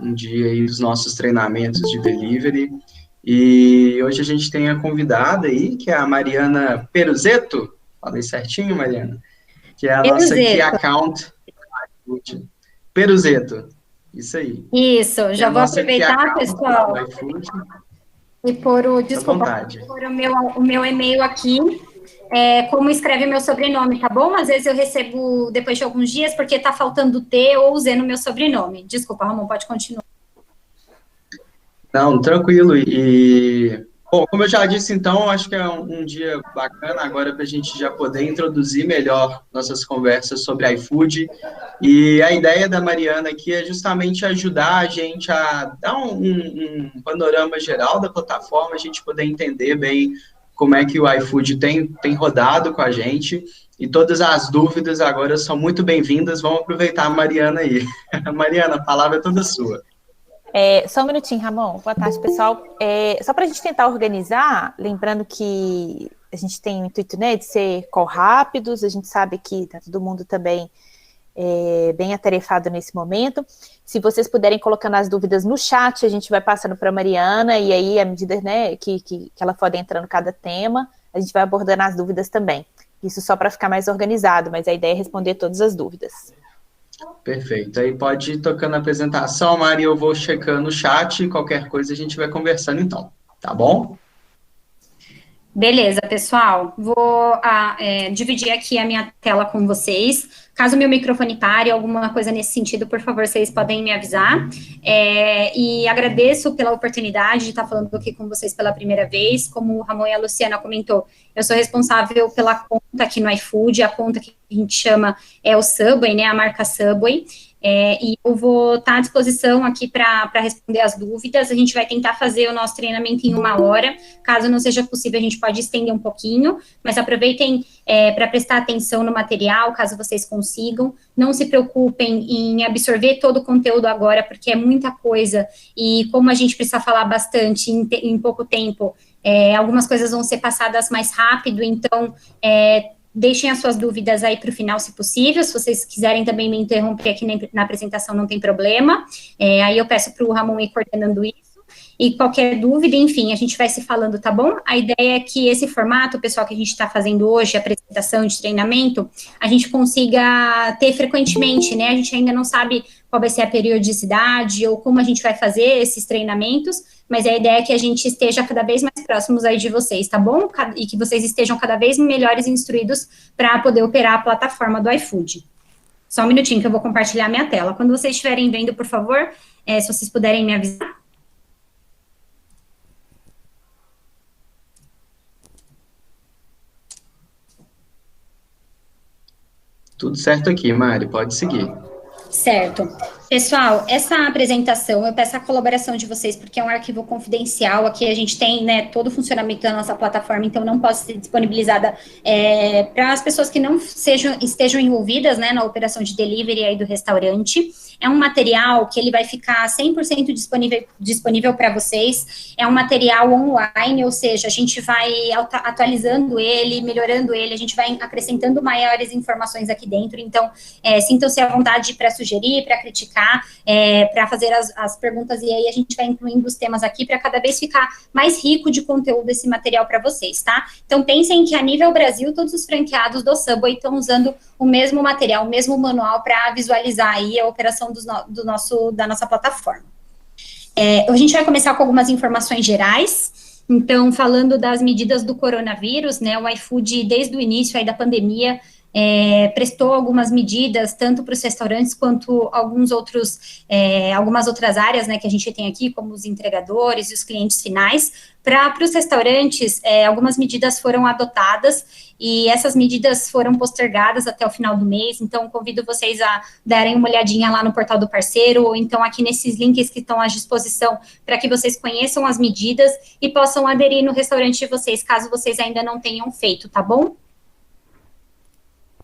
um dia aí dos nossos treinamentos de delivery. E hoje a gente tem a convidada aí, que é a Mariana Peruzetto. Falei certinho, Mariana? Que é a nossa Key Peruzeto. Account Peruzetto. Isso aí. Isso, Que é a já vou nossa Key aproveitar, Account lá do pessoal, iFood. e pôr o, À desculpa, vontade. pôr o meu e-mail aqui, como escreve meu sobrenome, tá bom? Às vezes eu recebo depois de alguns dias, porque tá faltando T ou Z no meu sobrenome. Desculpa, Ramon, pode continuar. Não, tranquilo. Bom, como eu já disse, então, acho que é um dia bacana agora para a gente já poder introduzir melhor nossas conversas sobre iFood. E a ideia da Mariana aqui é justamente ajudar a gente a dar um panorama geral da plataforma, a gente poder entender bem como é que o iFood tem rodado com a gente. E todas as dúvidas agora são muito bem-vindas. Vamos aproveitar a Mariana aí. Mariana, a palavra é toda sua. Só um minutinho, Ramon. Boa tarde, pessoal. Só para a gente tentar organizar, lembrando que a gente tem o intuito, né, de ser call rápidos, a gente sabe que está todo mundo também bem atarefado nesse momento. Se vocês puderem colocando as dúvidas no chat, a gente vai passando para a Mariana, e aí, à medida, né, que ela for entrando cada tema, a gente vai abordando as dúvidas também. Isso só para ficar mais organizado, mas a ideia é responder todas as dúvidas. Perfeito. Aí pode ir tocando a apresentação, Mari, eu vou checando o chat e qualquer coisa a gente vai conversando então, tá bom? Beleza, pessoal. Vou dividir aqui a minha tela com vocês. Caso meu microfone pare, alguma coisa nesse sentido, por favor, vocês podem me avisar. E agradeço pela oportunidade de estar falando aqui com vocês pela primeira vez. Como o Ramon e a Luciana comentou, eu sou responsável pela conta aqui no iFood, a conta que a gente chama é o Subway, né, a marca Subway. E eu vou estar à disposição aqui para responder as dúvidas. A gente vai tentar fazer o nosso treinamento em 1 hora. Caso não seja possível, a gente pode estender um pouquinho, mas aproveitem para prestar atenção no material, caso vocês consigam. Não se preocupem em absorver todo o conteúdo agora, porque é muita coisa, e como a gente precisa falar bastante em pouco tempo, algumas coisas vão ser passadas mais rápido, então deixem as suas dúvidas aí para o final, se possível. Se vocês quiserem também me interromper aqui na apresentação, não tem problema. Aí eu peço para o Ramon ir coordenando isso. E qualquer dúvida, enfim, a gente vai se falando, tá bom? A ideia é que esse formato, pessoal, que a gente está fazendo hoje, apresentação de treinamento, a gente consiga ter frequentemente, né? A gente ainda não sabe qual vai ser a periodicidade ou como a gente vai fazer esses treinamentos, mas a ideia é que a gente esteja cada vez mais próximos aí de vocês, tá bom? E que vocês estejam cada vez melhores instruídos para poder operar a plataforma do iFood. Só um minutinho que eu vou compartilhar minha tela. Quando vocês estiverem vendo, por favor, se vocês puderem me avisar. Tudo certo aqui, Mari, pode seguir. Certo. Pessoal, essa apresentação, eu peço a colaboração de vocês, porque é um arquivo confidencial. Aqui a gente tem, né, todo o funcionamento da nossa plataforma, então não pode ser disponibilizada para as pessoas que não estejam envolvidas, né, na operação de delivery aí do restaurante. É um material que ele vai ficar 100% disponível para vocês. É um material online, ou seja, a gente vai atualizando ele, melhorando ele, a gente vai acrescentando maiores informações aqui dentro. Então, sintam-se à vontade para sugerir, para criticar, para fazer as perguntas, e aí a gente vai incluindo os temas aqui para cada vez ficar mais rico de conteúdo esse material para vocês, tá? Então, pensem que a nível Brasil, todos os franqueados do Subway estão usando o mesmo material, o mesmo manual para visualizar aí a operação da nossa plataforma. A gente vai começar com algumas informações gerais. Então, falando das medidas do coronavírus, né, o iFood, desde o início aí da pandemia, prestou algumas medidas, tanto para os restaurantes quanto algumas outras áreas, né, que a gente tem aqui, como os entregadores e os clientes finais. Para os restaurantes, algumas medidas foram adotadas, e essas medidas foram postergadas até o final do mês. Então, convido vocês a darem uma olhadinha lá no portal do parceiro, ou então aqui nesses links que estão à disposição, para que vocês conheçam as medidas e possam aderir no restaurante de vocês, caso vocês ainda não tenham feito, tá bom?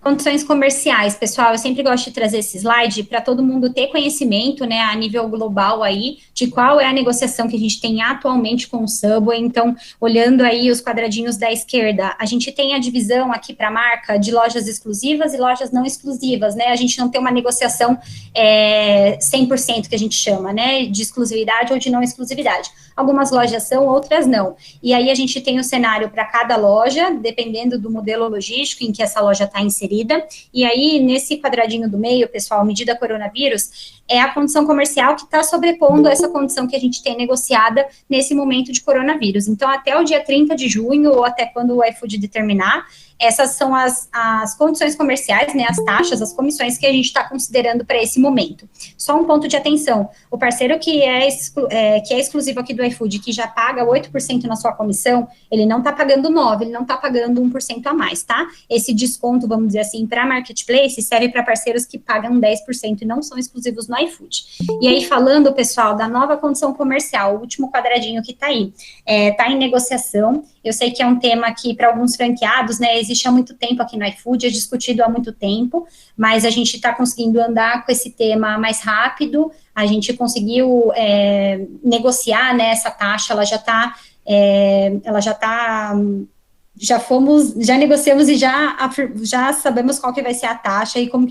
Condições comerciais, pessoal, eu sempre gosto de trazer esse slide para todo mundo ter conhecimento, né, a nível global aí, de qual é a negociação que a gente tem atualmente com o Subway. Então, olhando aí os quadradinhos da esquerda, a gente tem a divisão aqui para a marca de lojas exclusivas e lojas não exclusivas, né, a gente não tem uma negociação 100% que a gente chama, né, de exclusividade ou de não exclusividade. Algumas lojas são, outras não. E aí a gente tem o cenário para cada loja, dependendo do modelo logístico em que essa loja está inserida. E aí, nesse quadradinho do meio, pessoal, medida coronavírus, é a condição comercial que está sobrepondo essa condição que a gente tem negociada nesse momento de coronavírus. Então, até o dia 30 de junho, ou até quando o iFood determinar, essas são as condições comerciais, né, as taxas, as comissões que a gente está considerando para esse momento. Só um ponto de atenção, o parceiro que é exclusivo aqui do iFood, que já paga 8% na sua comissão, ele não está pagando 9%, ele não está pagando 1% a mais, tá? Esse desconto, vamos dizer assim, para Marketplace, serve para parceiros que pagam 10% e não são exclusivos no iFood. E aí, falando, pessoal, da nova condição comercial, o último quadradinho que está aí, está em negociação. Eu sei que é um tema que, para alguns franqueados, né, existe há muito tempo aqui no iFood, é discutido há muito tempo, mas a gente está conseguindo andar com esse tema mais rápido, a gente conseguiu negociar, né, essa taxa, já negociamos e já sabemos qual que vai ser a taxa e como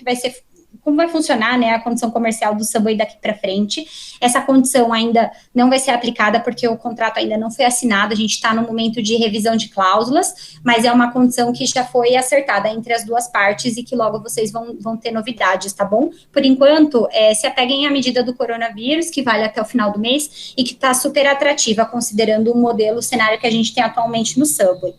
vai funcionar, né, a condição comercial do Subway daqui para frente. Essa condição ainda não vai ser aplicada porque o contrato ainda não foi assinado, a gente está no momento de revisão de cláusulas, mas é uma condição que já foi acertada entre as duas partes e que logo vocês vão ter novidades, tá bom? Por enquanto, se apeguem à medida do coronavírus, que vale até o final do mês e que está super atrativa, considerando o cenário que a gente tem atualmente no Subway.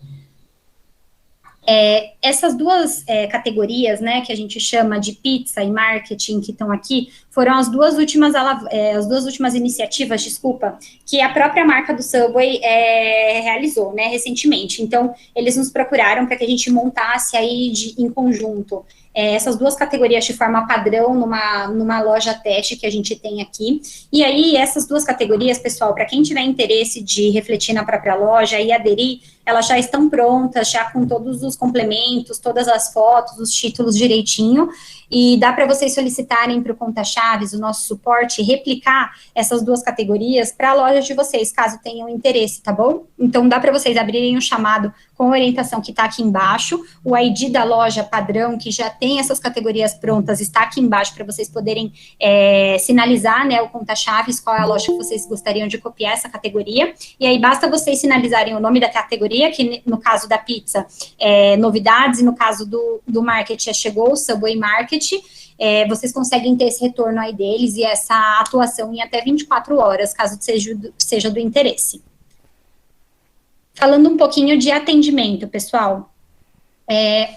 Essas duas categorias, né, que a gente chama de pizza e marketing, que estão aqui, foram as duas últimas iniciativas, que a própria marca do Subway realizou, né, recentemente. Então, eles nos procuraram para que a gente montasse aí em conjunto essas duas categorias de forma padrão numa loja teste que a gente tem aqui. E aí, essas duas categorias, pessoal, para quem tiver interesse de refletir na própria loja e aderir, elas já estão prontas, já com todos os complementos, todas as fotos, os títulos direitinho, e dá para vocês solicitarem para o Conta Chaves, o nosso suporte, replicar essas duas categorias para a loja de vocês, caso tenham interesse, tá bom? Então, dá para vocês abrirem um chamado com a orientação que está aqui embaixo, o ID da loja padrão, que já tem essas categorias prontas, está aqui embaixo para vocês poderem sinalizar, né, o Conta Chaves, qual é a loja que vocês gostariam de copiar essa categoria, e aí basta vocês sinalizarem o nome da categoria, que no caso da pizza novidades, e no caso do market chegou o Subway Market, vocês conseguem ter esse retorno aí deles e essa atuação em até 24 horas, caso seja do interesse. Falando um pouquinho de atendimento, pessoal,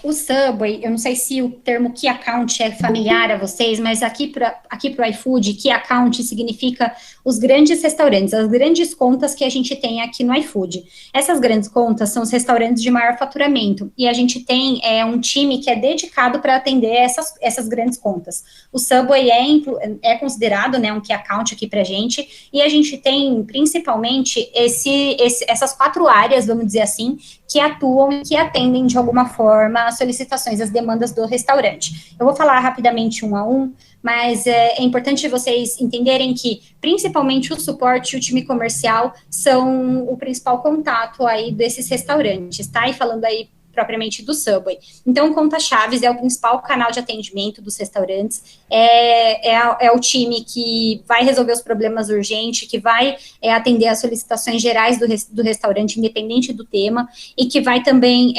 o Subway, eu não sei se o termo Key Account é familiar a vocês, mas aqui para o iFood, Key Account significa os grandes restaurantes, as grandes contas que a gente tem aqui no iFood. Essas grandes contas são os restaurantes de maior faturamento, e a gente tem um time que é dedicado para atender essas grandes contas. O Subway é considerado, né, um Key Account aqui para a gente, e a gente tem principalmente essas 4 áreas, vamos dizer assim, que atuam e que atendem de alguma forma as solicitações, as demandas do restaurante. Eu vou falar rapidamente um a um, mas é importante vocês entenderem que, principalmente o suporte e o time comercial são o principal contato aí desses restaurantes, tá? E falando aí propriamente do Subway. Então, o Conta Chaves é o principal canal de atendimento dos restaurantes, é o time que vai resolver os problemas urgentes, que vai atender as solicitações gerais do restaurante, independente do tema, e que vai também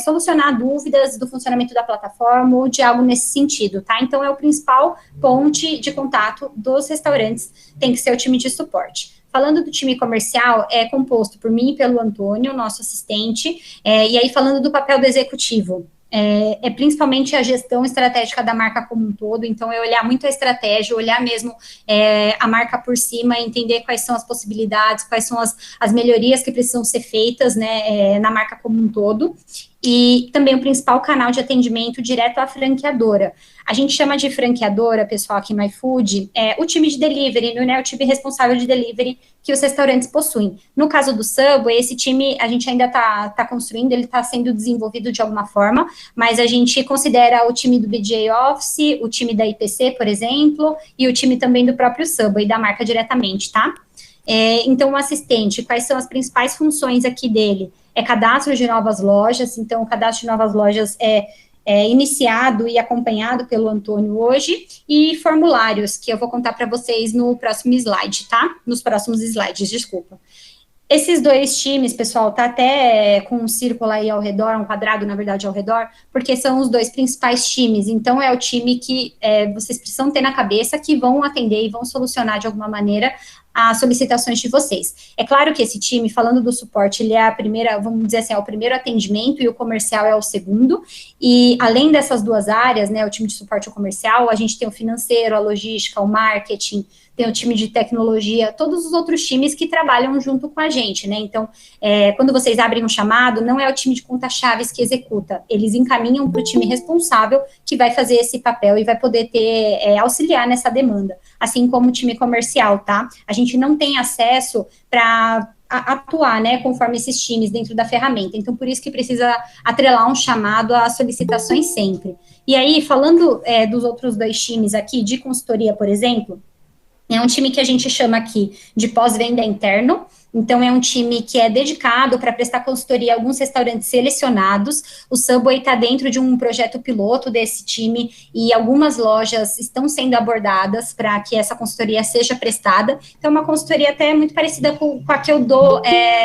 solucionar dúvidas do funcionamento da plataforma ou de algo nesse sentido, tá? Então, é o principal ponte de contato dos restaurantes, tem que ser o time de suporte. Falando do time comercial, é composto por mim e pelo Antônio, nosso assistente, e aí falando do papel do executivo, principalmente a gestão estratégica da marca como um todo, então é olhar muito a estratégia, olhar mesmo a marca por cima, entender quais são as possibilidades, quais são as melhorias que precisam ser feitas, né, na marca como um todo. e também o principal canal de atendimento direto à franqueadora. A gente chama de franqueadora, pessoal, aqui no iFood, o time de delivery, né, o time responsável de delivery que os restaurantes possuem. No caso do Subway, esse time a gente ainda está construindo, ele está sendo desenvolvido de alguma forma, mas a gente considera o time do BJ Office, o time da IPC, por exemplo, e o time também do próprio Subway, da marca diretamente, tá? Então, o assistente, quais são as principais funções aqui dele? Cadastro de novas lojas, então o cadastro de novas lojas é iniciado e acompanhado pelo Antônio hoje, e formulários, que eu vou contar para vocês no próximo slide, tá? Nos próximos slides, desculpa. Esses dois times, pessoal, tá até com um círculo aí ao redor, um quadrado, na verdade, ao redor, porque são os dois principais times. Então, é o time que vocês precisam ter na cabeça, que vão atender e vão solucionar de alguma maneira as solicitações de vocês. É claro que esse time, falando do suporte, ele é a primeira, vamos dizer assim, é o primeiro atendimento e o comercial é o segundo, e além dessas duas áreas, né, o time de suporte e o comercial, a gente tem o financeiro, a logística, o marketing, tem o time de tecnologia, todos os outros times que trabalham junto com a gente, né, então, quando vocês abrem um chamado, não é o time de conta-chaves que executa, eles encaminham para o time responsável que vai fazer esse papel e vai poder auxiliar nessa demanda, assim como o time comercial, tá? A gente não tem acesso para atuar, né, conforme esses times dentro da ferramenta, então por isso que precisa atrelar um chamado às solicitações sempre. E aí, falando dos outros dois times aqui, de consultoria, por exemplo, é um time que a gente chama aqui de pós-venda interno, então é um time que é dedicado para prestar consultoria a alguns restaurantes selecionados. O Subway está dentro de um projeto piloto desse time e algumas lojas estão sendo abordadas para que essa consultoria seja prestada. Então, é uma consultoria até muito parecida com a que eu dou,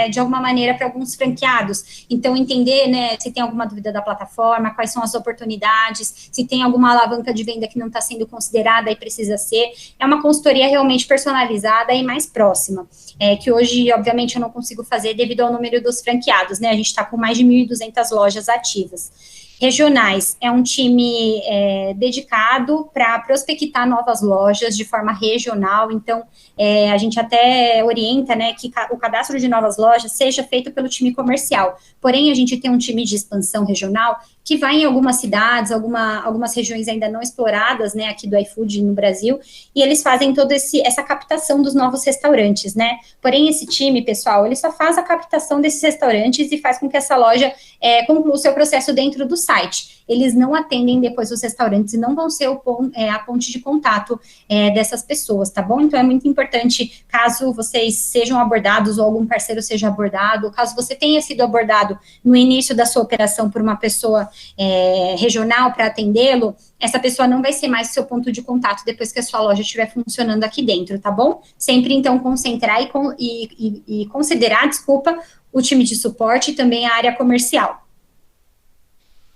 de alguma maneira, para alguns franqueados. Então, entender, né, se tem alguma dúvida da plataforma, quais são as oportunidades, se tem alguma alavanca de venda que não está sendo considerada e precisa ser. É uma consultoria realmente personalizada e mais próxima, que hoje, obviamente, eu não consigo fazer devido ao número dos franqueados, né, a gente está com mais de 1.200 lojas ativas. Regionais, é um time dedicado para prospectar novas lojas de forma regional, então a gente até orienta, né, que o cadastro de novas lojas seja feito pelo time comercial, porém a gente tem um time de expansão regional que vai em algumas cidades, algumas regiões ainda não exploradas, né, aqui do iFood no Brasil, e eles fazem toda essa captação dos novos restaurantes, né, porém esse time, pessoal, ele só faz a captação desses restaurantes e faz com que essa loja conclua o seu processo dentro do site. Eles não atendem depois os restaurantes e não vão ser a ponte de contato dessas pessoas, tá bom? Então, é muito importante, caso vocês sejam abordados ou algum parceiro seja abordado, caso você tenha sido abordado no início da sua operação por uma pessoa regional para atendê-lo, essa pessoa não vai ser mais o seu ponto de contato depois que a sua loja estiver funcionando aqui dentro, tá bom? Sempre, então, concentrar e considerar, o time de suporte e também a área comercial.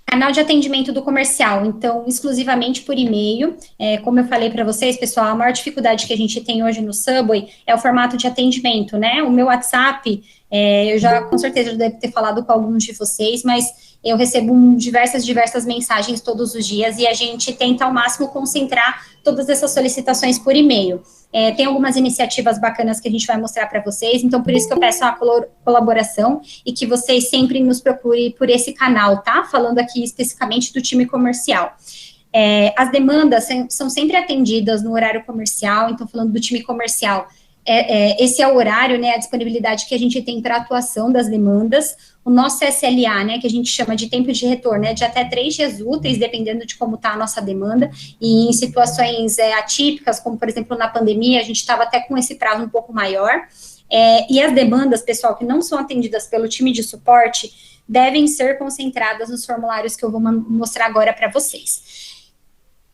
Canal de atendimento do comercial, então, exclusivamente por e-mail. Como eu falei para vocês, pessoal, a maior dificuldade que a gente tem hoje no Subway é o formato de atendimento, né? O meu WhatsApp, eu já, com certeza, devo ter falado com alguns de vocês, mas eu recebo diversas mensagens todos os dias e a gente tenta ao máximo concentrar todas essas solicitações por e-mail. Tem algumas iniciativas bacanas que a gente vai mostrar para vocês, então por isso que eu peço a colaboração e que vocês sempre nos procurem por esse canal, tá? Falando aqui especificamente do time comercial. As demandas são sempre atendidas no horário comercial, então falando do time comercial, esse é o horário, né, a disponibilidade que a gente tem para atuação das demandas. O nosso SLA, né, que a gente chama de tempo de retorno, é de até 3 dias úteis, dependendo de como está a nossa demanda, e em situações atípicas, como, por exemplo, na pandemia, a gente estava até com esse prazo um pouco maior, e as demandas, pessoal, que não são atendidas pelo time de suporte, devem ser concentradas nos formulários que eu vou mostrar agora para vocês.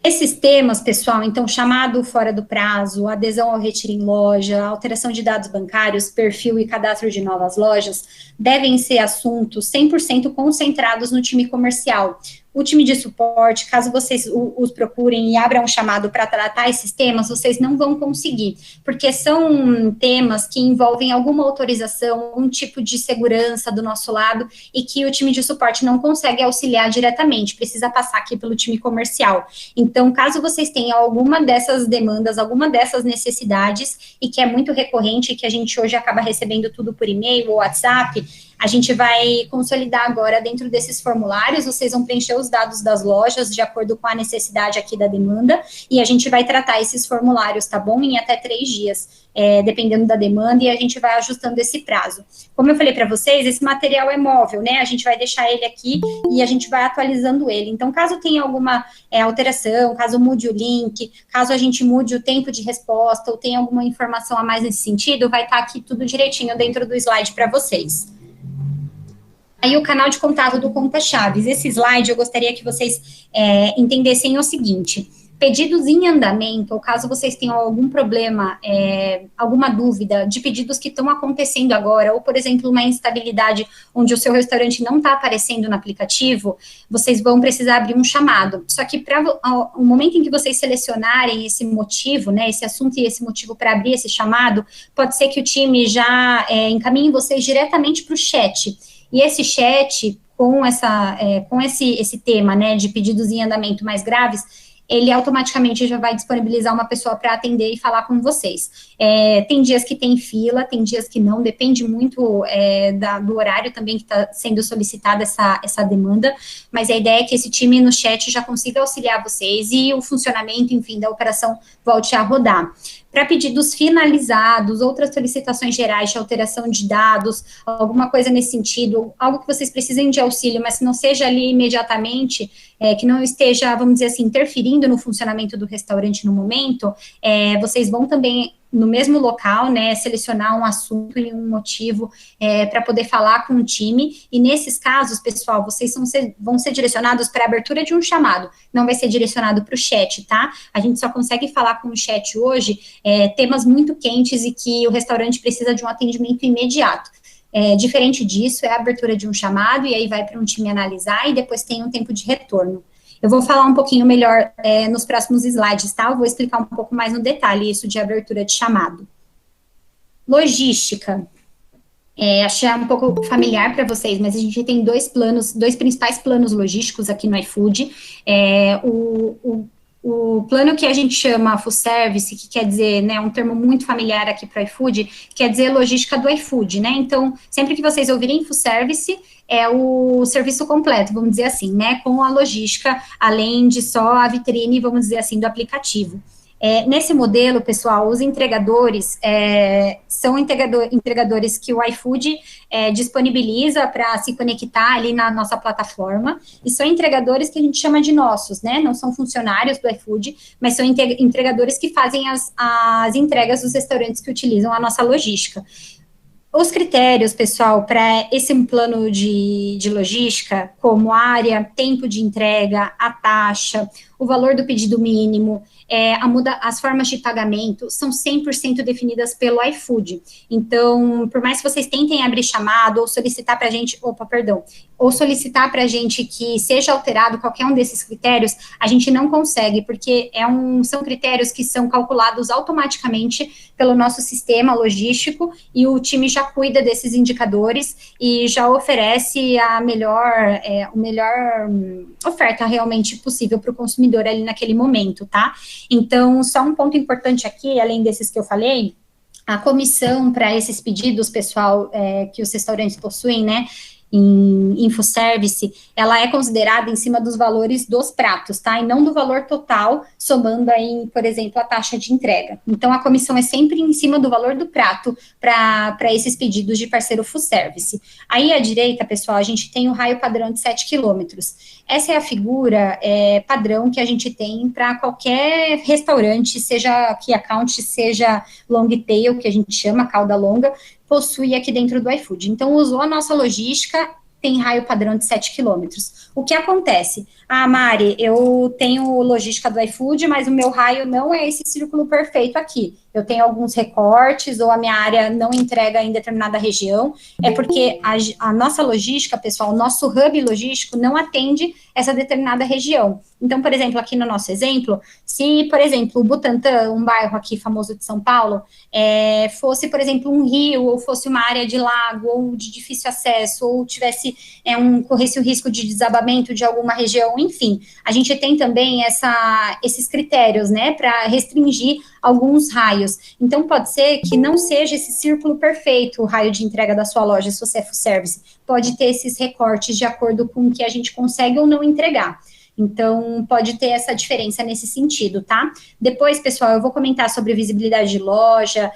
Esses temas, pessoal, então, chamado fora do prazo, adesão ao retiro em loja, alteração de dados bancários, perfil e cadastro de novas lojas, devem ser assuntos 100% concentrados no time comercial. O time de suporte, caso vocês os procurem e abram um chamado para tratar esses temas, vocês não vão conseguir, porque são temas que envolvem alguma autorização, algum tipo de segurança do nosso lado, e que o time de suporte não consegue auxiliar diretamente, precisa passar aqui pelo time comercial. Então, caso vocês tenham alguma dessas demandas, alguma dessas necessidades, e que é muito recorrente, e que a gente hoje acaba recebendo tudo por e-mail ou WhatsApp, A gente vai consolidar agora dentro desses formulários, vocês vão preencher os dados das lojas de acordo com a necessidade aqui da demanda, e a gente vai tratar esses formulários, tá bom? Em até 3 dias, dependendo da demanda, e a gente vai ajustando esse prazo. Como eu falei para vocês, esse material é móvel, né? A gente vai deixar ele aqui e a gente vai atualizando ele. Então, caso tenha alguma alteração, caso mude o link, caso a gente mude o tempo de resposta ou tenha alguma informação a mais nesse sentido, vai estar aqui tudo direitinho dentro do slide para vocês. Aí o canal de contato do Conta Chaves. Esse slide eu gostaria que vocês entendessem o seguinte: pedidos em andamento, ou caso vocês tenham algum problema, alguma dúvida de pedidos que estão acontecendo agora, ou, por exemplo, uma instabilidade onde o seu restaurante não está aparecendo no aplicativo, vocês vão precisar abrir um chamado. Só que para o momento em que vocês selecionarem esse motivo, né, esse assunto e esse motivo para abrir esse chamado, pode ser que o time já encaminhe vocês diretamente para o chat. E esse chat, com esse tema, né, de pedidos em andamento mais graves, ele automaticamente já vai disponibilizar uma pessoa para atender e falar com vocês. Tem dias que tem fila, tem dias que não, depende muito do horário também que está sendo solicitada essa demanda, mas a ideia é que esse time no chat já consiga auxiliar vocês e o funcionamento, enfim, da operação volte a rodar. Para pedidos finalizados, outras solicitações gerais de alteração de dados, alguma coisa nesse sentido, algo que vocês precisem de auxílio, mas que não seja ali imediatamente, que não esteja, vamos dizer assim, interferindo no funcionamento do restaurante no momento, vocês vão também, no mesmo local, né, selecionar um assunto e um motivo para poder falar com o time, e nesses casos, pessoal, vocês vão ser direcionados para a abertura de um chamado, não vai ser direcionado para o chat, tá? A gente só consegue falar com o chat hoje temas muito quentes e que o restaurante precisa de um atendimento imediato. Diferente disso, é a abertura de um chamado, e aí vai para um time analisar, e depois tem um tempo de retorno. Eu vou falar um pouquinho melhor nos próximos slides, tá? Eu vou explicar um pouco mais no detalhe isso de abertura de chamado. Logística. Achei um pouco familiar para vocês, mas a gente tem dois principais planos logísticos aqui no iFood. O plano que a gente chama Full Service, que quer dizer, né, um termo muito familiar aqui para o iFood, quer dizer logística do iFood, né? Então, sempre que vocês ouvirem Full Service, é o serviço completo, vamos dizer assim, né? Com a logística, além de só a vitrine, vamos dizer assim, do aplicativo. Nesse modelo, pessoal, os entregadores são entregadores que o iFood disponibiliza para se conectar ali na nossa plataforma, e são entregadores que a gente chama de nossos, né? Não são funcionários do iFood, mas são entregadores que fazem as entregas dos restaurantes que utilizam a nossa logística. Os critérios, pessoal, para esse plano de logística, como área, tempo de entrega, a taxa, o valor do pedido mínimo, as formas de pagamento são 100% definidas pelo iFood. Então, por mais que vocês tentem abrir chamado ou solicitar para a gente, solicitar para a gente que seja alterado qualquer um desses critérios, a gente não consegue, porque são critérios que são calculados automaticamente pelo nosso sistema logístico, e o time já cuida desses indicadores e já oferece a melhor oferta realmente possível para o consumidor ali naquele momento, tá? Então, só um ponto importante aqui, além desses que eu falei, a comissão para esses pedidos, pessoal, que os restaurantes possuem, né, em infoservice, ela é considerada em cima dos valores dos pratos, tá? E não do valor total, somando aí, por exemplo, a taxa de entrega. Então, a comissão é sempre em cima do valor do prato para esses pedidos de parceiro full service. Aí, à direita, pessoal, a gente tem o raio padrão de 7 quilômetros. Essa é a figura padrão que a gente tem para qualquer restaurante, seja key account, seja long tail, que a gente chama, cauda longa, possui aqui dentro do iFood. Então, usou a nossa logística, tem raio padrão de 7 quilômetros. O que acontece? Mari, eu tenho logística do iFood, mas o meu raio não é esse círculo perfeito aqui. Eu tenho alguns recortes, ou a minha área não entrega em determinada região. É porque a nossa logística, pessoal, o nosso hub logístico não atende essa determinada região. Então, por exemplo, aqui no nosso exemplo, se, por exemplo, o Butantã, um bairro aqui famoso de São Paulo, fosse, por exemplo, um rio, ou fosse uma área de lago, ou de difícil acesso, ou tivesse corresse o risco de desabamento de alguma região, enfim, a gente tem também esses critérios, né, para restringir alguns raios. Então, pode ser que não seja esse círculo perfeito o raio de entrega da sua loja, se você é full service. Pode ter esses recortes de acordo com o que a gente consegue ou não entregar. Então, pode ter essa diferença nesse sentido, tá? Depois, pessoal, eu vou comentar sobre visibilidade de loja,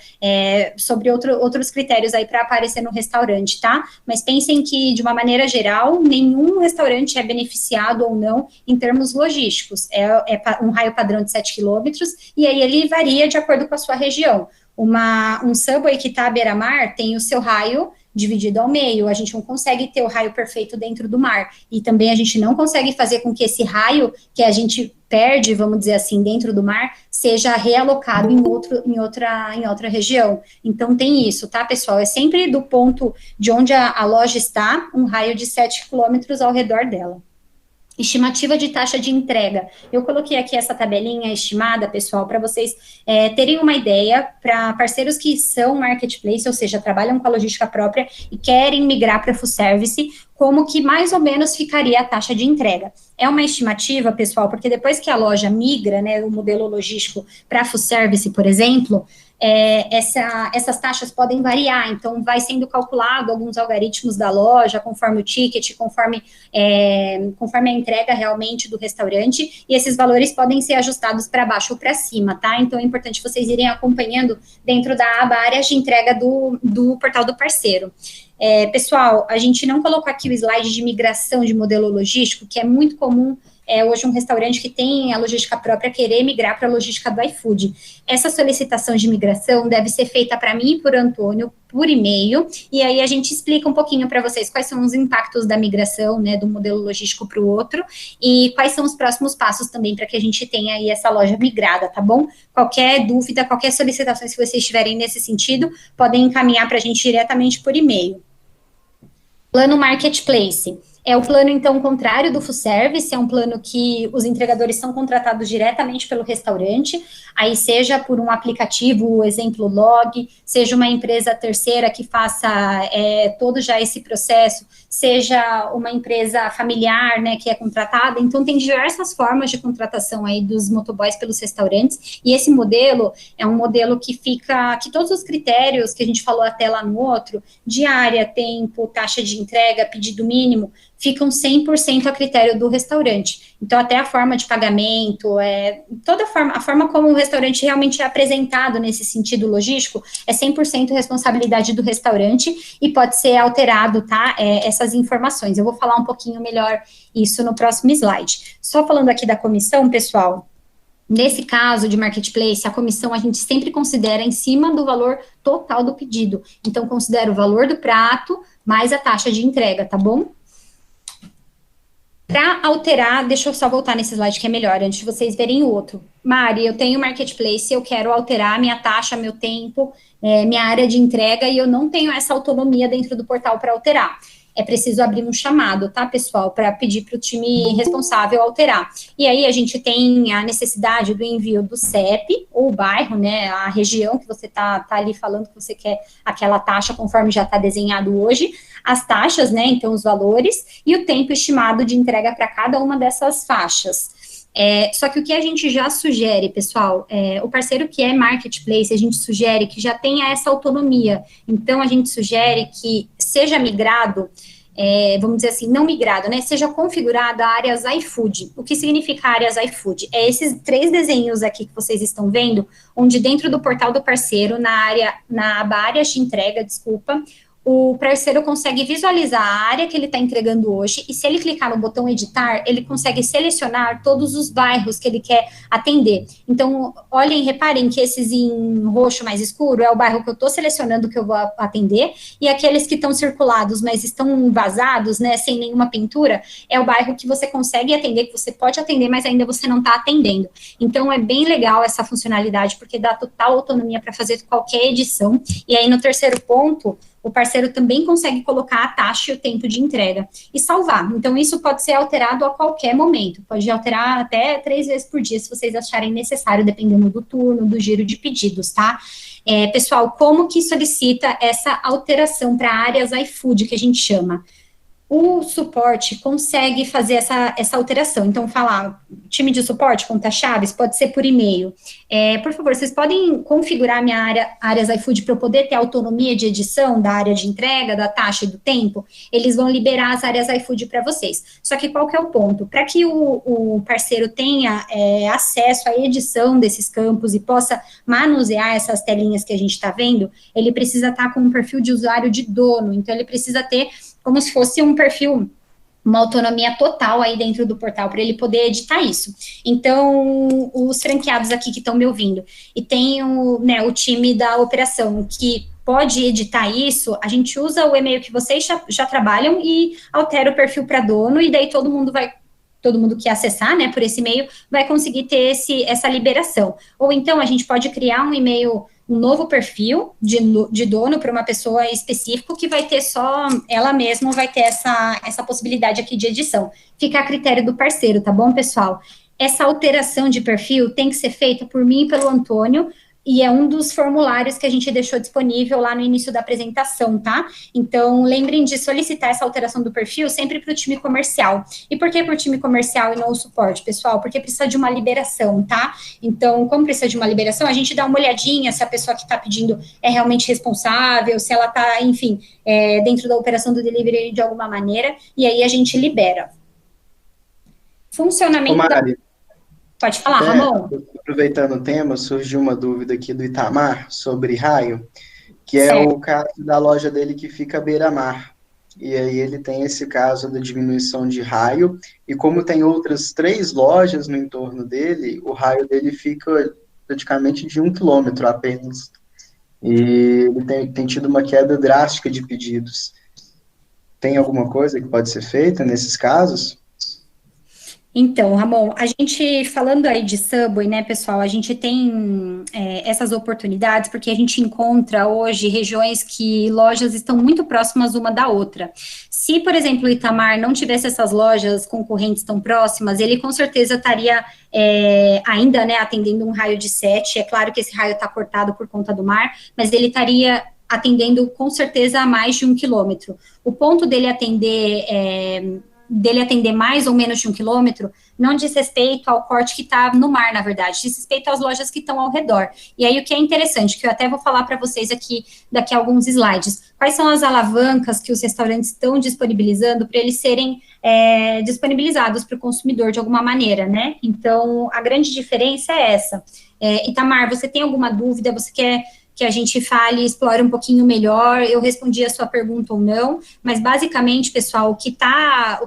sobre outros critérios aí para aparecer no restaurante, tá? Mas pensem que, de uma maneira geral, nenhum restaurante é beneficiado ou não em termos logísticos. É um raio padrão de 7 quilômetros, e aí ele varia de acordo com a sua região. Um Subway que está à beira-mar tem o seu raio dividido ao meio, a gente não consegue ter o raio perfeito dentro do mar, e também a gente não consegue fazer com que esse raio que a gente perde, vamos dizer assim, dentro do mar, seja realocado em outra região. Então tem isso, tá, pessoal? É sempre do ponto de onde a loja está, um raio de 7 quilômetros ao redor dela. Estimativa de taxa de entrega. Eu coloquei aqui essa tabelinha estimada, pessoal, para vocês terem uma ideia, para parceiros que são marketplace, ou seja, trabalham com a logística própria e querem migrar para full service, como que mais ou menos ficaria a taxa de entrega. É uma estimativa, pessoal, porque depois que a loja migra, né, o modelo logístico para full service, por exemplo, essas taxas podem variar, então vai sendo calculado alguns algoritmos da loja, conforme o ticket, conforme a entrega realmente do restaurante, e esses valores podem ser ajustados para baixo ou para cima, tá? Então é importante vocês irem acompanhando dentro da aba áreas de entrega do portal do parceiro. Pessoal, a gente não colocou aqui o slide de migração de modelo logístico, que é muito comum hoje um restaurante que tem a logística própria querer migrar para a logística do iFood. Essa solicitação de migração deve ser feita para mim e por Antônio, por e-mail, e aí a gente explica um pouquinho para vocês quais são os impactos da migração, né, do modelo logístico para o outro, e quais são os próximos passos também para que a gente tenha aí essa loja migrada, tá bom? Qualquer dúvida, qualquer solicitação, se vocês tiverem nesse sentido, podem encaminhar para a gente diretamente por e-mail. Plano Marketplace. É o plano, então, contrário do full service, é um plano que os entregadores são contratados diretamente pelo restaurante, aí seja por um aplicativo, exemplo Log, seja uma empresa terceira que faça todo já esse processo, seja uma empresa familiar, né, que é contratada. Então tem diversas formas de contratação aí dos motoboys pelos restaurantes, e esse modelo é um modelo que todos os critérios que a gente falou até lá no outro, diária, tempo, taxa de entrega, pedido mínimo, ficam 100% a critério do restaurante. Então, até a forma de pagamento, a forma como o restaurante realmente é apresentado nesse sentido logístico, é 100% responsabilidade do restaurante e pode ser alterado, tá, essas informações. Eu vou falar um pouquinho melhor isso no próximo slide. Só falando aqui da comissão, pessoal, nesse caso de marketplace, a comissão a gente sempre considera em cima do valor total do pedido. Então, considera o valor do prato mais a taxa de entrega, tá bom? Para alterar, deixa eu só voltar nesse slide que é melhor, antes de vocês verem o outro. Mari, eu tenho marketplace, eu quero alterar minha taxa, meu tempo, minha área de entrega, e eu não tenho essa autonomia dentro do portal para alterar. É preciso abrir um chamado, tá, pessoal, para pedir para o time responsável alterar. E aí a gente tem a necessidade do envio do CEP, ou o bairro, né, a região que você tá ali falando que você quer aquela taxa conforme já está desenhado hoje, as taxas, né, então os valores, e o tempo estimado de entrega para cada uma dessas faixas. Só que o que a gente já sugere, pessoal, o parceiro que é marketplace, a gente sugere que já tenha essa autonomia. Então, a gente sugere que seja migrado, vamos dizer assim, não migrado, né? Seja configurada áreas iFood. O que significa áreas iFood? É esses 3 desenhos aqui que vocês estão vendo, onde dentro do portal do parceiro, na aba áreas de entrega, o parceiro consegue visualizar a área que ele está entregando hoje, e se ele clicar no botão editar, ele consegue selecionar todos os bairros que ele quer atender. Então, olhem, reparem que esses em roxo mais escuro é o bairro que eu estou selecionando que eu vou atender, e aqueles que estão circulados, mas estão vazados, né, sem nenhuma pintura, é o bairro que você consegue atender, que você pode atender, mas ainda você não está atendendo. Então, é bem legal essa funcionalidade, porque dá total autonomia para fazer qualquer edição. E aí, no terceiro ponto, o parceiro também consegue colocar a taxa e o tempo de entrega e salvar. Então, isso pode ser alterado a qualquer momento. Pode alterar até 3 vezes por dia, se vocês acharem necessário, dependendo do turno, do giro de pedidos, tá? Pessoal, como que solicita essa alteração para áreas iFood, que a gente chama? o suporte consegue fazer essa alteração. Então, falar, time de suporte, conta-chaves, pode ser por e-mail. Por favor, vocês podem configurar minha áreas iFood para eu poder ter autonomia de edição da área de entrega, da taxa e do tempo? Eles vão liberar as áreas iFood para vocês. Só que qual que é o ponto? Para que o parceiro tenha acesso à edição desses campos e possa manusear essas telinhas que a gente está vendo, ele precisa estar com um perfil de usuário de dono. Então, ele precisa ter como se fosse um perfil, uma autonomia total aí dentro do portal, para ele poder editar isso. Então, os franqueados aqui que estão me ouvindo, e tem o time da operação, que pode editar isso, a gente usa o e-mail que vocês já trabalham e altera o perfil para dono, e daí todo mundo que acessar, né, por esse e-mail, vai conseguir ter essa liberação. Ou então, a gente pode criar um e-mail, um novo perfil de dono para uma pessoa específica, que vai ter só, ela mesma vai ter essa possibilidade aqui de edição. Fica a critério do parceiro, tá bom, pessoal? Essa alteração de perfil tem que ser feita por mim e pelo Antônio, e é um dos formulários que a gente deixou disponível lá no início da apresentação, tá? Então, lembrem de solicitar essa alteração do perfil sempre para o time comercial. E por que para o time comercial e não o suporte, pessoal? Porque precisa de uma liberação, tá? Então, como precisa de uma liberação, a gente dá uma olhadinha se a pessoa que está pedindo é realmente responsável, se ela está, enfim, dentro da operação do delivery de alguma maneira, e aí a gente libera. Funcionamento Pode falar, Ramon. Aproveitando o tema, surgiu uma dúvida aqui do Itamar sobre raio, que é o caso da loja dele que fica à beira-mar. E aí ele tem esse caso da diminuição de raio, e como tem outras 3 lojas no entorno dele, o raio dele fica praticamente de 1 quilômetro apenas. E ele tem tido uma queda drástica de pedidos. Tem alguma coisa que pode ser feita nesses casos? Então, Ramon, a gente, falando aí de Subway, né, pessoal, a gente tem essas oportunidades porque a gente encontra hoje regiões que lojas estão muito próximas uma da outra. Se, por exemplo, o Itamar não tivesse essas lojas concorrentes tão próximas, ele com certeza estaria ainda, né, atendendo um raio de 7, é claro que esse raio está cortado por conta do mar, mas ele estaria atendendo com certeza a mais de 1 quilômetro. O ponto dele atender mais ou menos de 1 quilômetro, não diz respeito ao corte que está no mar, na verdade, diz respeito às lojas que estão ao redor. E aí, o que é interessante, que eu até vou falar para vocês aqui, daqui a alguns slides, quais são as alavancas que os restaurantes estão disponibilizando para eles serem disponibilizados para o consumidor de alguma maneira, né? Então, a grande diferença é essa. Itamar, você tem alguma dúvida? Você quer que a gente fale, explore um pouquinho melhor? Eu respondi a sua pergunta ou não, mas basicamente, pessoal, o que tá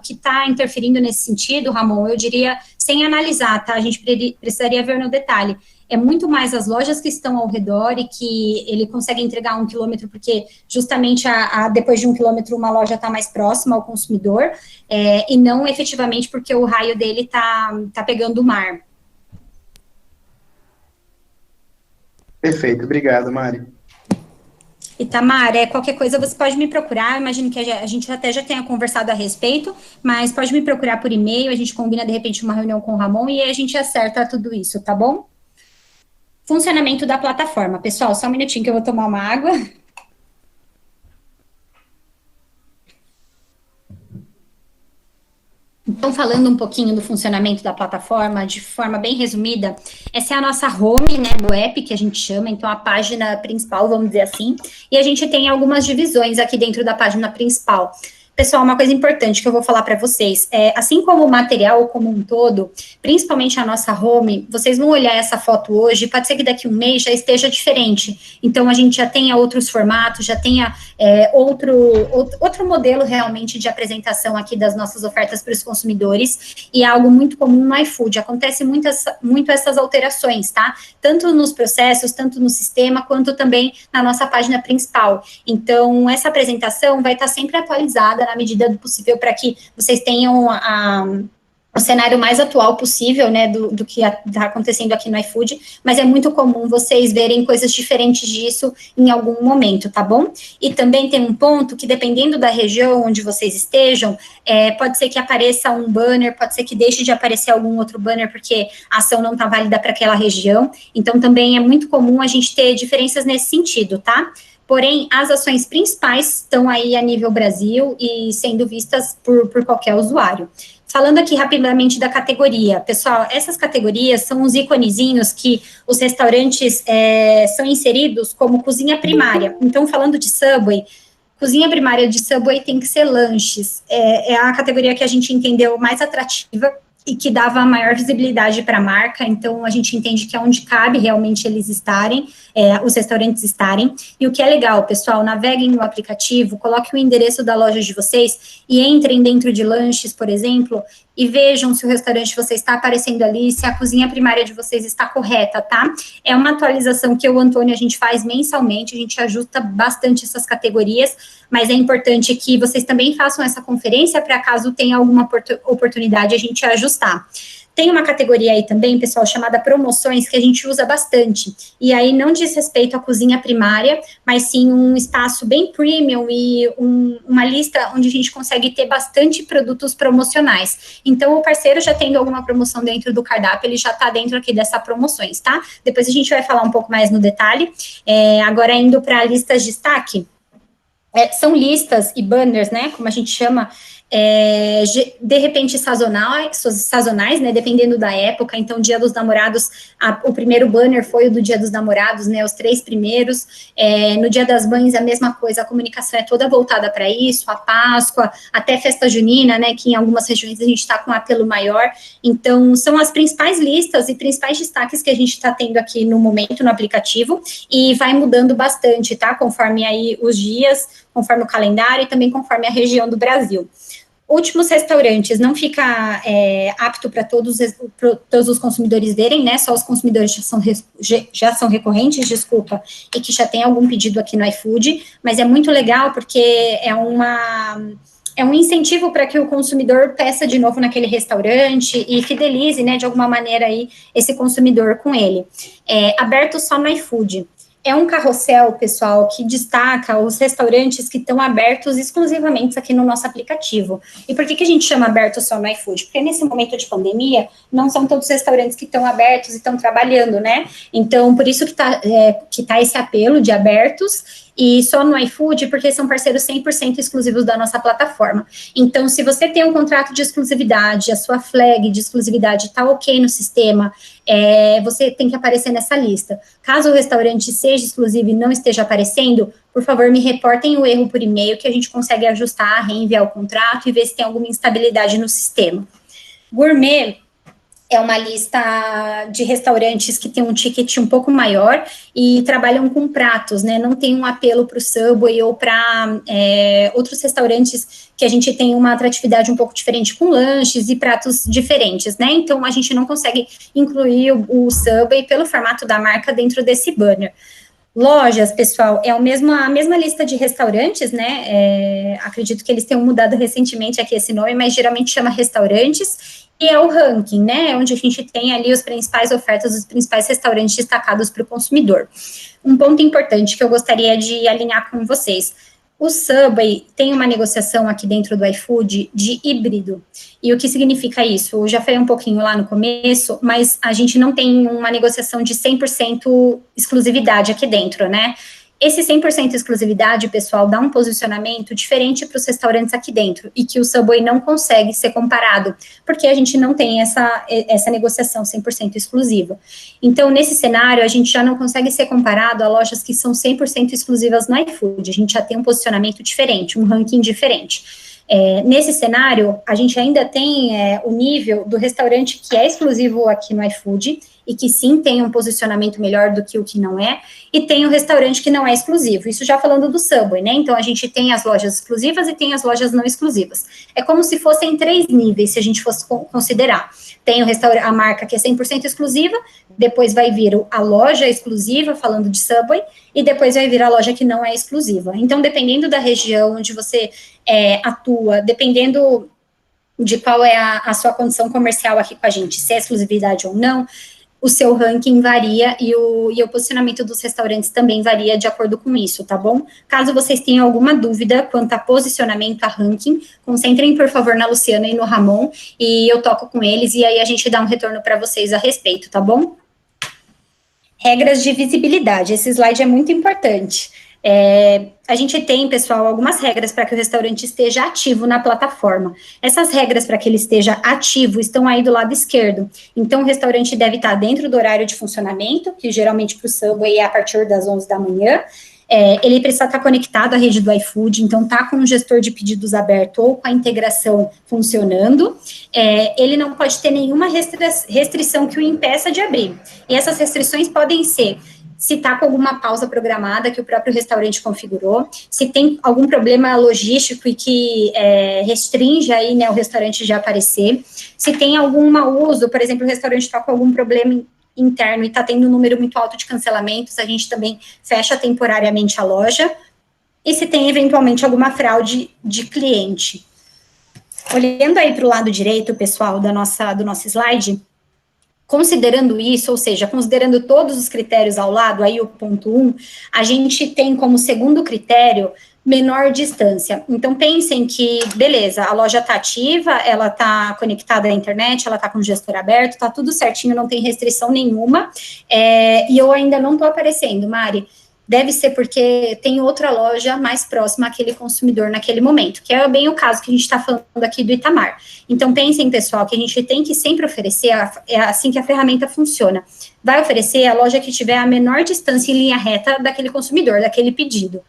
interferindo nesse sentido, Ramon, eu diria, sem analisar, tá? A gente precisaria ver no detalhe. É muito mais as lojas que estão ao redor e que ele consegue entregar 1 quilômetro, porque justamente depois de 1 quilômetro uma loja está mais próxima ao consumidor, e não efetivamente porque o raio dele tá pegando o mar. Perfeito, obrigado, Mari. Itamar, qualquer coisa você pode me procurar, eu imagino que a gente até já tenha conversado a respeito, mas pode me procurar por e-mail, a gente combina de repente uma reunião com o Ramon e a gente acerta tudo isso, tá bom? Funcionamento da plataforma. Pessoal, só um minutinho que eu vou tomar uma água. Então, falando um pouquinho do funcionamento da plataforma, de forma bem resumida, essa é a nossa home, né, do app, que a gente chama, então a página principal, vamos dizer assim, e a gente tem algumas divisões aqui dentro da página principal. Pessoal, uma coisa importante que eu vou falar para vocês, assim como o material como um todo, principalmente a nossa home, vocês vão olhar essa foto hoje, pode ser que daqui a um mês já esteja diferente, então a gente já tenha outros formatos, já tenha outro modelo realmente de apresentação aqui das nossas ofertas para os consumidores, e é algo muito comum no iFood, acontece muito essas alterações, tá? Tanto nos processos, tanto no sistema, quanto também na nossa página principal. Então, essa apresentação vai estar sempre atualizada na medida do possível para que vocês tenham o cenário mais atual possível, né, do que está acontecendo aqui no iFood, mas é muito comum vocês verem coisas diferentes disso em algum momento, tá bom? E também tem um ponto que, dependendo da região onde vocês estejam, pode ser que apareça um banner, pode ser que deixe de aparecer algum outro banner, porque a ação não está válida para aquela região, então também é muito comum a gente ter diferenças nesse sentido, tá? porém, as ações principais estão aí a nível Brasil e sendo vistas por qualquer usuário. Falando aqui rapidamente da categoria, pessoal, essas categorias são os iconezinhos que os restaurantes são inseridos como cozinha primária. Então, falando de Subway, cozinha primária de Subway tem que ser lanches. É a categoria que a gente entendeu mais atrativa e que dava maior visibilidade para a marca, então a gente entende que é onde cabe realmente eles estarem, os restaurantes estarem. E o que é legal, pessoal, naveguem no aplicativo, coloquem o endereço da loja de vocês e entrem dentro de lanches, por exemplo, e vejam se o restaurante de vocês está aparecendo ali, se a cozinha primária de vocês está correta, tá? É uma atualização que eu e o Antônio, a gente faz mensalmente, a gente ajusta bastante essas categorias, mas é importante que vocês também façam essa conferência para caso tenha alguma oportunidade a gente ajustar. Tem uma categoria aí também, pessoal, chamada promoções, que a gente usa bastante, e aí não diz respeito à cozinha primária, mas sim um espaço bem premium e uma lista onde a gente consegue ter bastante produtos promocionais. Então, o parceiro já tendo alguma promoção dentro do cardápio, ele já está dentro aqui dessas promoções, tá? Depois a gente vai falar um pouco mais no detalhe. Agora, indo para listas de destaque, são listas e banners, né, como a gente chama, de repente sazonais, né, dependendo da época. Então, Dia dos Namorados, o primeiro banner foi o do Dia dos Namorados, né, os 3 primeiros. No Dia das Mães, a mesma coisa, a comunicação é toda voltada para isso, a Páscoa, até festa junina, né, que em algumas regiões a gente está com um apelo maior. Então, são as principais listas e principais destaques que a gente está tendo aqui no momento no aplicativo, e vai mudando bastante, tá, conforme aí os dias, conforme o calendário e também conforme a região do Brasil. Últimos restaurantes, não fica apto para todos os consumidores verem, né, só os consumidores já são recorrentes, desculpa, e que já tem algum pedido aqui no iFood, mas é muito legal porque é um incentivo para que o consumidor peça de novo naquele restaurante e fidelize, né, de alguma maneira aí esse consumidor com ele. Aberto só no iFood. É um carrossel, pessoal, que destaca os restaurantes que estão abertos exclusivamente aqui no nosso aplicativo. E por que a gente chama aberto só no iFood? Porque nesse momento de pandemia, não são todos os restaurantes que estão abertos e estão trabalhando, né? Então, por isso que tá esse apelo de abertos, e só no iFood, porque são parceiros 100% exclusivos da nossa plataforma. Então, se você tem um contrato de exclusividade, a sua flag de exclusividade está ok no sistema, você tem que aparecer nessa lista. Caso o restaurante seja exclusivo e não esteja aparecendo, por favor, me reportem o erro por e-mail, que a gente consegue ajustar, reenviar o contrato e ver se tem alguma instabilidade no sistema. Gourmet é uma lista de restaurantes que tem um ticket um pouco maior e trabalham com pratos, né? Não tem um apelo para o Subway ou para outros restaurantes que a gente tem uma atratividade um pouco diferente com lanches e pratos diferentes, né? Então, a gente não consegue incluir o Subway pelo formato da marca dentro desse banner. Lojas, pessoal, é a mesma lista de restaurantes, né? Acredito que eles tenham mudado recentemente aqui esse nome, mas geralmente chama restaurantes. E é o ranking, né, onde a gente tem ali as principais ofertas, os principais restaurantes destacados para o consumidor. Um ponto importante que eu gostaria de alinhar com vocês: o Subway tem uma negociação aqui dentro do iFood de híbrido. E o que significa isso? Eu já falei um pouquinho lá no começo, mas a gente não tem uma negociação de 100% exclusividade aqui dentro, né? Esse 100% exclusividade, pessoal, dá um posicionamento diferente para os restaurantes aqui dentro, e que o Subway não consegue ser comparado, porque a gente não tem essa negociação 100% exclusiva. Então, nesse cenário, a gente já não consegue ser comparado a lojas que são 100% exclusivas no iFood. A gente já tem um posicionamento diferente, um ranking diferente. Nesse cenário, a gente ainda tem o nível do restaurante que é exclusivo aqui no iFood, e que sim tem um posicionamento melhor do que o que não é, e tem o restaurante que não é exclusivo, isso já falando do Subway, né? Então, a gente tem as lojas exclusivas e tem as lojas não exclusivas. É como se fossem 3 níveis, se a gente fosse considerar. Tem a marca que é 100% exclusiva, depois vai vir a loja exclusiva, falando de Subway, e depois vai vir a loja que não é exclusiva. Então, dependendo da região onde você atua, dependendo de qual é a sua condição comercial aqui com a gente, se é exclusividade ou não, o seu ranking varia e o posicionamento dos restaurantes também varia de acordo com isso, tá bom? Caso vocês tenham alguma dúvida quanto a posicionamento, a ranking, concentrem, por favor, na Luciana e no Ramon, e eu toco com eles, e aí a gente dá um retorno para vocês a respeito, tá bom? Regras de visibilidade, esse slide é muito importante. A gente tem, pessoal, algumas regras para que o restaurante esteja ativo na plataforma. Essas regras para que ele esteja ativo estão aí do lado esquerdo. Então, o restaurante deve estar dentro do horário de funcionamento, que geralmente para o Subway é a partir das 11 da manhã. Ele precisa estar conectado à rede do iFood, então tá com o gestor de pedidos aberto ou com a integração funcionando. Ele não pode ter nenhuma restrição que o impeça de abrir. E essas restrições podem ser se está com alguma pausa programada que o próprio restaurante configurou, se tem algum problema logístico e que restringe aí, né, o restaurante de aparecer, se tem algum mau uso, por exemplo, o restaurante está com algum problema interno e está tendo um número muito alto de cancelamentos, a gente também fecha temporariamente a loja, e se tem eventualmente alguma fraude de cliente. Olhando aí para o lado direito, pessoal, do nosso slide, considerando isso, ou seja, considerando todos os critérios ao lado, aí o ponto 1, a gente tem como segundo critério menor distância. Então, pensem que, beleza, a loja está ativa, ela está conectada à internet, ela está com o gestor aberto, está tudo certinho, não tem restrição nenhuma, e eu ainda não estou aparecendo, Mari. Deve ser porque tem outra loja mais próxima àquele consumidor naquele momento, que é bem o caso que a gente está falando aqui do Itamar. Então, pensem, pessoal, que a gente tem que sempre oferecer, é assim que a ferramenta funciona. Vai oferecer a loja que tiver a menor distância em linha reta daquele consumidor, daquele pedido.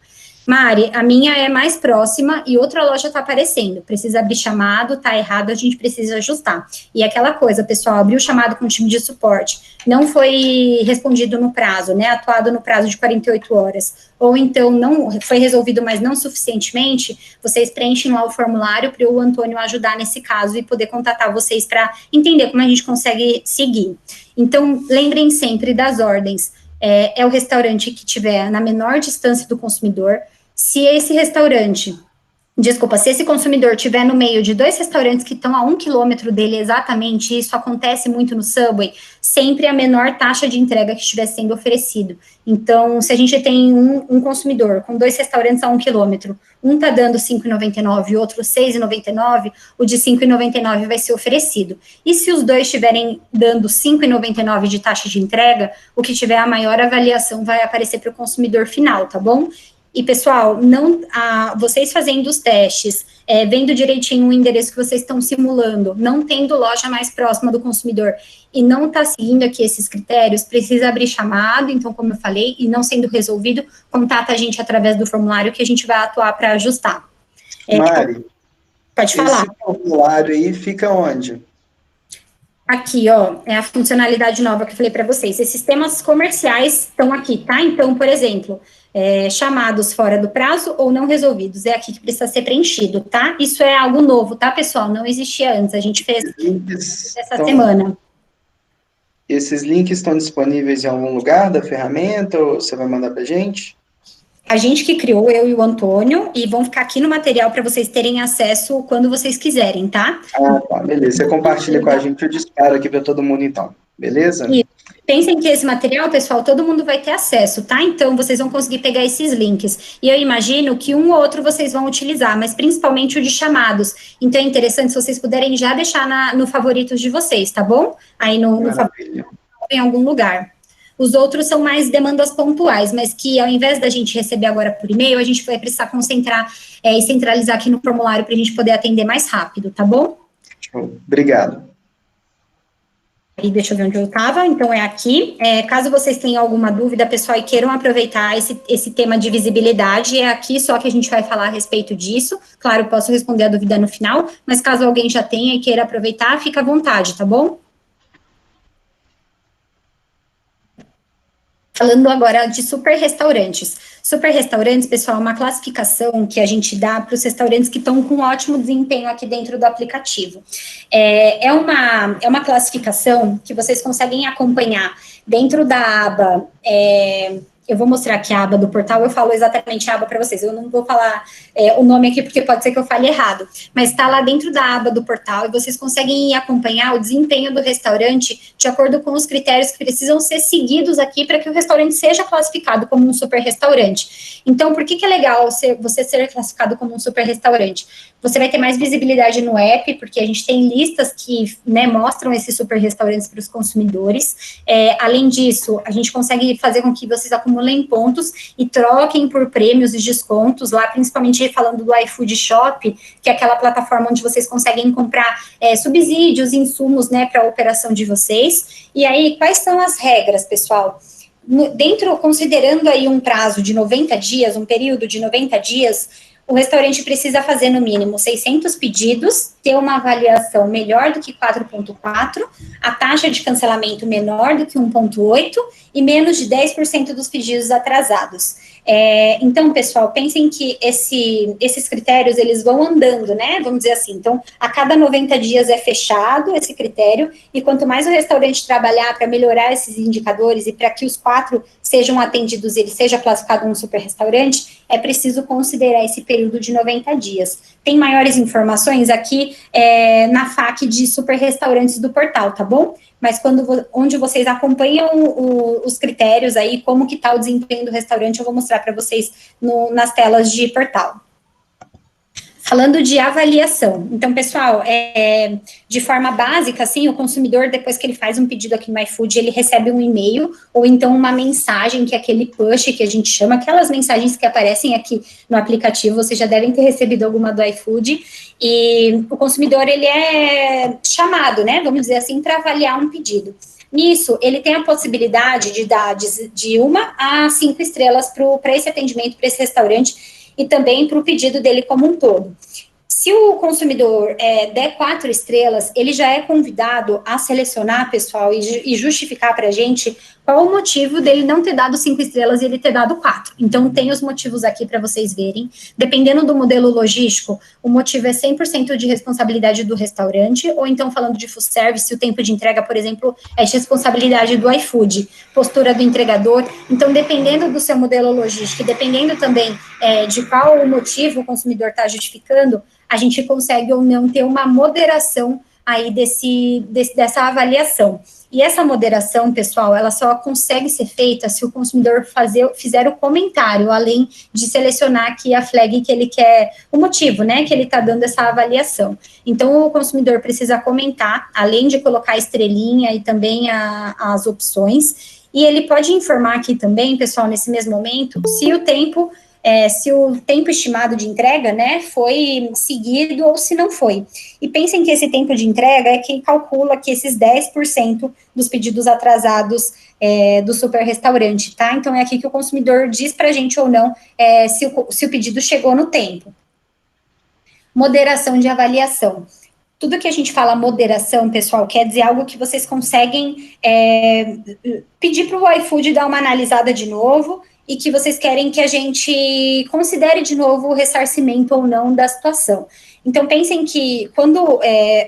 Mari, a minha é mais próxima e outra loja está aparecendo. Precisa abrir chamado, está errado, a gente precisa ajustar. E aquela coisa, pessoal, abriu o chamado com o time de suporte, não foi respondido no prazo, né, atuado no prazo de 48 horas, ou então não foi resolvido, mas não suficientemente, vocês preenchem lá o formulário para o Antônio ajudar nesse caso e poder contatar vocês para entender como a gente consegue seguir. Então, lembrem sempre das ordens. É o restaurante que tiver na menor distância do consumidor. Se esse consumidor estiver no meio de 2 restaurantes que estão a 1 quilômetro dele exatamente, isso acontece muito no Subway, sempre a menor taxa de entrega que estiver sendo oferecido. Então, se a gente tem um consumidor com 2 restaurantes a 1 quilômetro, um está dando R$ 5,99 e outro R$ 6,99, o de R$ 5,99 vai ser oferecido. E se os dois estiverem dando R$ 5,99 de taxa de entrega, o que tiver a maior avaliação vai aparecer para o consumidor final, tá bom? E, pessoal, vocês fazendo os testes, vendo direitinho o endereço que vocês estão simulando, não tendo loja mais próxima do consumidor e não está seguindo aqui esses critérios, precisa abrir chamado, então, como eu falei, e não sendo resolvido, contata a gente através do formulário que a gente vai atuar para ajustar. Mari, pode falar. Esse formulário aí fica onde? Aqui, ó, é a funcionalidade nova que eu falei para vocês. Esses temas comerciais estão aqui, tá? Então, por exemplo, chamados fora do prazo ou não resolvidos. É aqui que precisa ser preenchido, tá? Isso é algo novo, tá, pessoal? Não existia antes. A gente fez essa semana. Esses links estão disponíveis em algum lugar da ferramenta ou você vai mandar para a gente? A gente que criou, eu e o Antônio, e vão ficar aqui no material para vocês terem acesso quando vocês quiserem, tá? Ah, tá, beleza. Você compartilha com a gente, eu disparo aqui para todo mundo, então. Beleza? E pensem que esse material, pessoal, todo mundo vai ter acesso, tá? Então, vocês vão conseguir pegar esses links. E eu imagino que um ou outro vocês vão utilizar, mas principalmente o de chamados. Então, é interessante se vocês puderem já deixar no favoritos de vocês, tá bom? Aí no favorito, em algum lugar. Os outros são mais demandas pontuais, mas que ao invés da gente receber agora por e-mail, a gente vai precisar concentrar e centralizar aqui no formulário para a gente poder atender mais rápido, tá bom? Obrigado. E deixa eu ver onde eu estava, então é aqui. Caso vocês tenham alguma dúvida, pessoal, e queiram aproveitar esse tema de visibilidade, é aqui só que a gente vai falar a respeito disso. Claro, eu posso responder a dúvida no final, mas caso alguém já tenha e queira aproveitar, fica à vontade, tá bom? Falando agora de super restaurantes. Super restaurantes, pessoal, é uma classificação que a gente dá para os restaurantes que estão com ótimo desempenho aqui dentro do aplicativo. É uma classificação que vocês conseguem acompanhar dentro da aba. Eu vou mostrar aqui a aba do portal, eu falo exatamente a aba para vocês. Eu não vou falar o nome aqui, porque pode ser que eu fale errado. Mas está lá dentro da aba do portal e vocês conseguem acompanhar o desempenho do restaurante de acordo com os critérios que precisam ser seguidos aqui para que o restaurante seja classificado como um super restaurante. Então, por que é legal você ser classificado como um super restaurante? Você vai ter mais visibilidade no app, porque a gente tem listas que, né, mostram esses super restaurantes para os consumidores. Além disso, a gente consegue fazer com que vocês acumulem acumulem pontos e troquem por prêmios e descontos lá, principalmente falando do iFood Shop, que é aquela plataforma onde vocês conseguem comprar subsídios, insumos, né, para a operação de vocês. E aí, quais são as regras, pessoal? Considerando aí um prazo de 90 dias, um período de 90 dias, o restaurante precisa fazer no mínimo 600 pedidos, ter uma avaliação melhor do que 4,4, a taxa de cancelamento menor do que 1,8 e menos de 10% dos pedidos atrasados. Então, pessoal, pensem que esses critérios, eles vão andando, né? Vamos dizer assim. Então, a cada 90 dias é fechado esse critério, e quanto mais o restaurante trabalhar para melhorar esses indicadores e para que os 4 sejam atendidos e ele seja classificado um super restaurante, é preciso considerar esse período de 90 dias. Tem maiores informações aqui na FAQ de super restaurantes do portal, tá bom? Mas onde vocês acompanham os critérios aí, como que está o desempenho do restaurante, eu vou mostrar para vocês nas telas de portal. Falando de avaliação, então, pessoal, de forma básica, assim, o consumidor, depois que ele faz um pedido aqui no iFood, ele recebe um e-mail, ou então uma mensagem, que é aquele push que a gente chama, aquelas mensagens que aparecem aqui no aplicativo, vocês já devem ter recebido alguma do iFood, e o consumidor, ele é chamado, né, vamos dizer assim, para avaliar um pedido. Nisso, ele tem a possibilidade de dar de 1 a 5 estrelas para esse atendimento, para esse restaurante, e também para o pedido dele como um todo. Se o consumidor der 4 estrelas, ele já é convidado a selecionar, pessoal, e justificar para a gente qual o motivo dele não ter dado 5 estrelas e ele ter dado 4. Então, tem os motivos aqui para vocês verem. Dependendo do modelo logístico, o motivo é 100% de responsabilidade do restaurante, ou então, falando de full service, o tempo de entrega, por exemplo, é de responsabilidade do iFood, postura do entregador. Então, dependendo do seu modelo logístico e dependendo também de qual o motivo o consumidor está justificando, a gente consegue ou não ter uma moderação aí dessa avaliação. E essa moderação, pessoal, ela só consegue ser feita se o consumidor fizer o comentário, além de selecionar aqui a flag que ele quer, o motivo, né, que ele está dando essa avaliação. Então, o consumidor precisa comentar, além de colocar a estrelinha e também as opções, e ele pode informar aqui também, pessoal, nesse mesmo momento, se o tempo estimado de entrega, né, foi seguido ou se não foi. E pensem que esse tempo de entrega é quem calcula que esses 10% dos pedidos atrasados do super restaurante, tá? Então, é aqui que o consumidor diz pra gente ou não se o pedido chegou no tempo. Moderação de avaliação. Tudo que a gente fala moderação, pessoal, quer dizer algo que vocês conseguem pedir para o iFood dar uma analisada de novo, e que vocês querem que a gente considere de novo o ressarcimento ou não da situação. Então, pensem que quando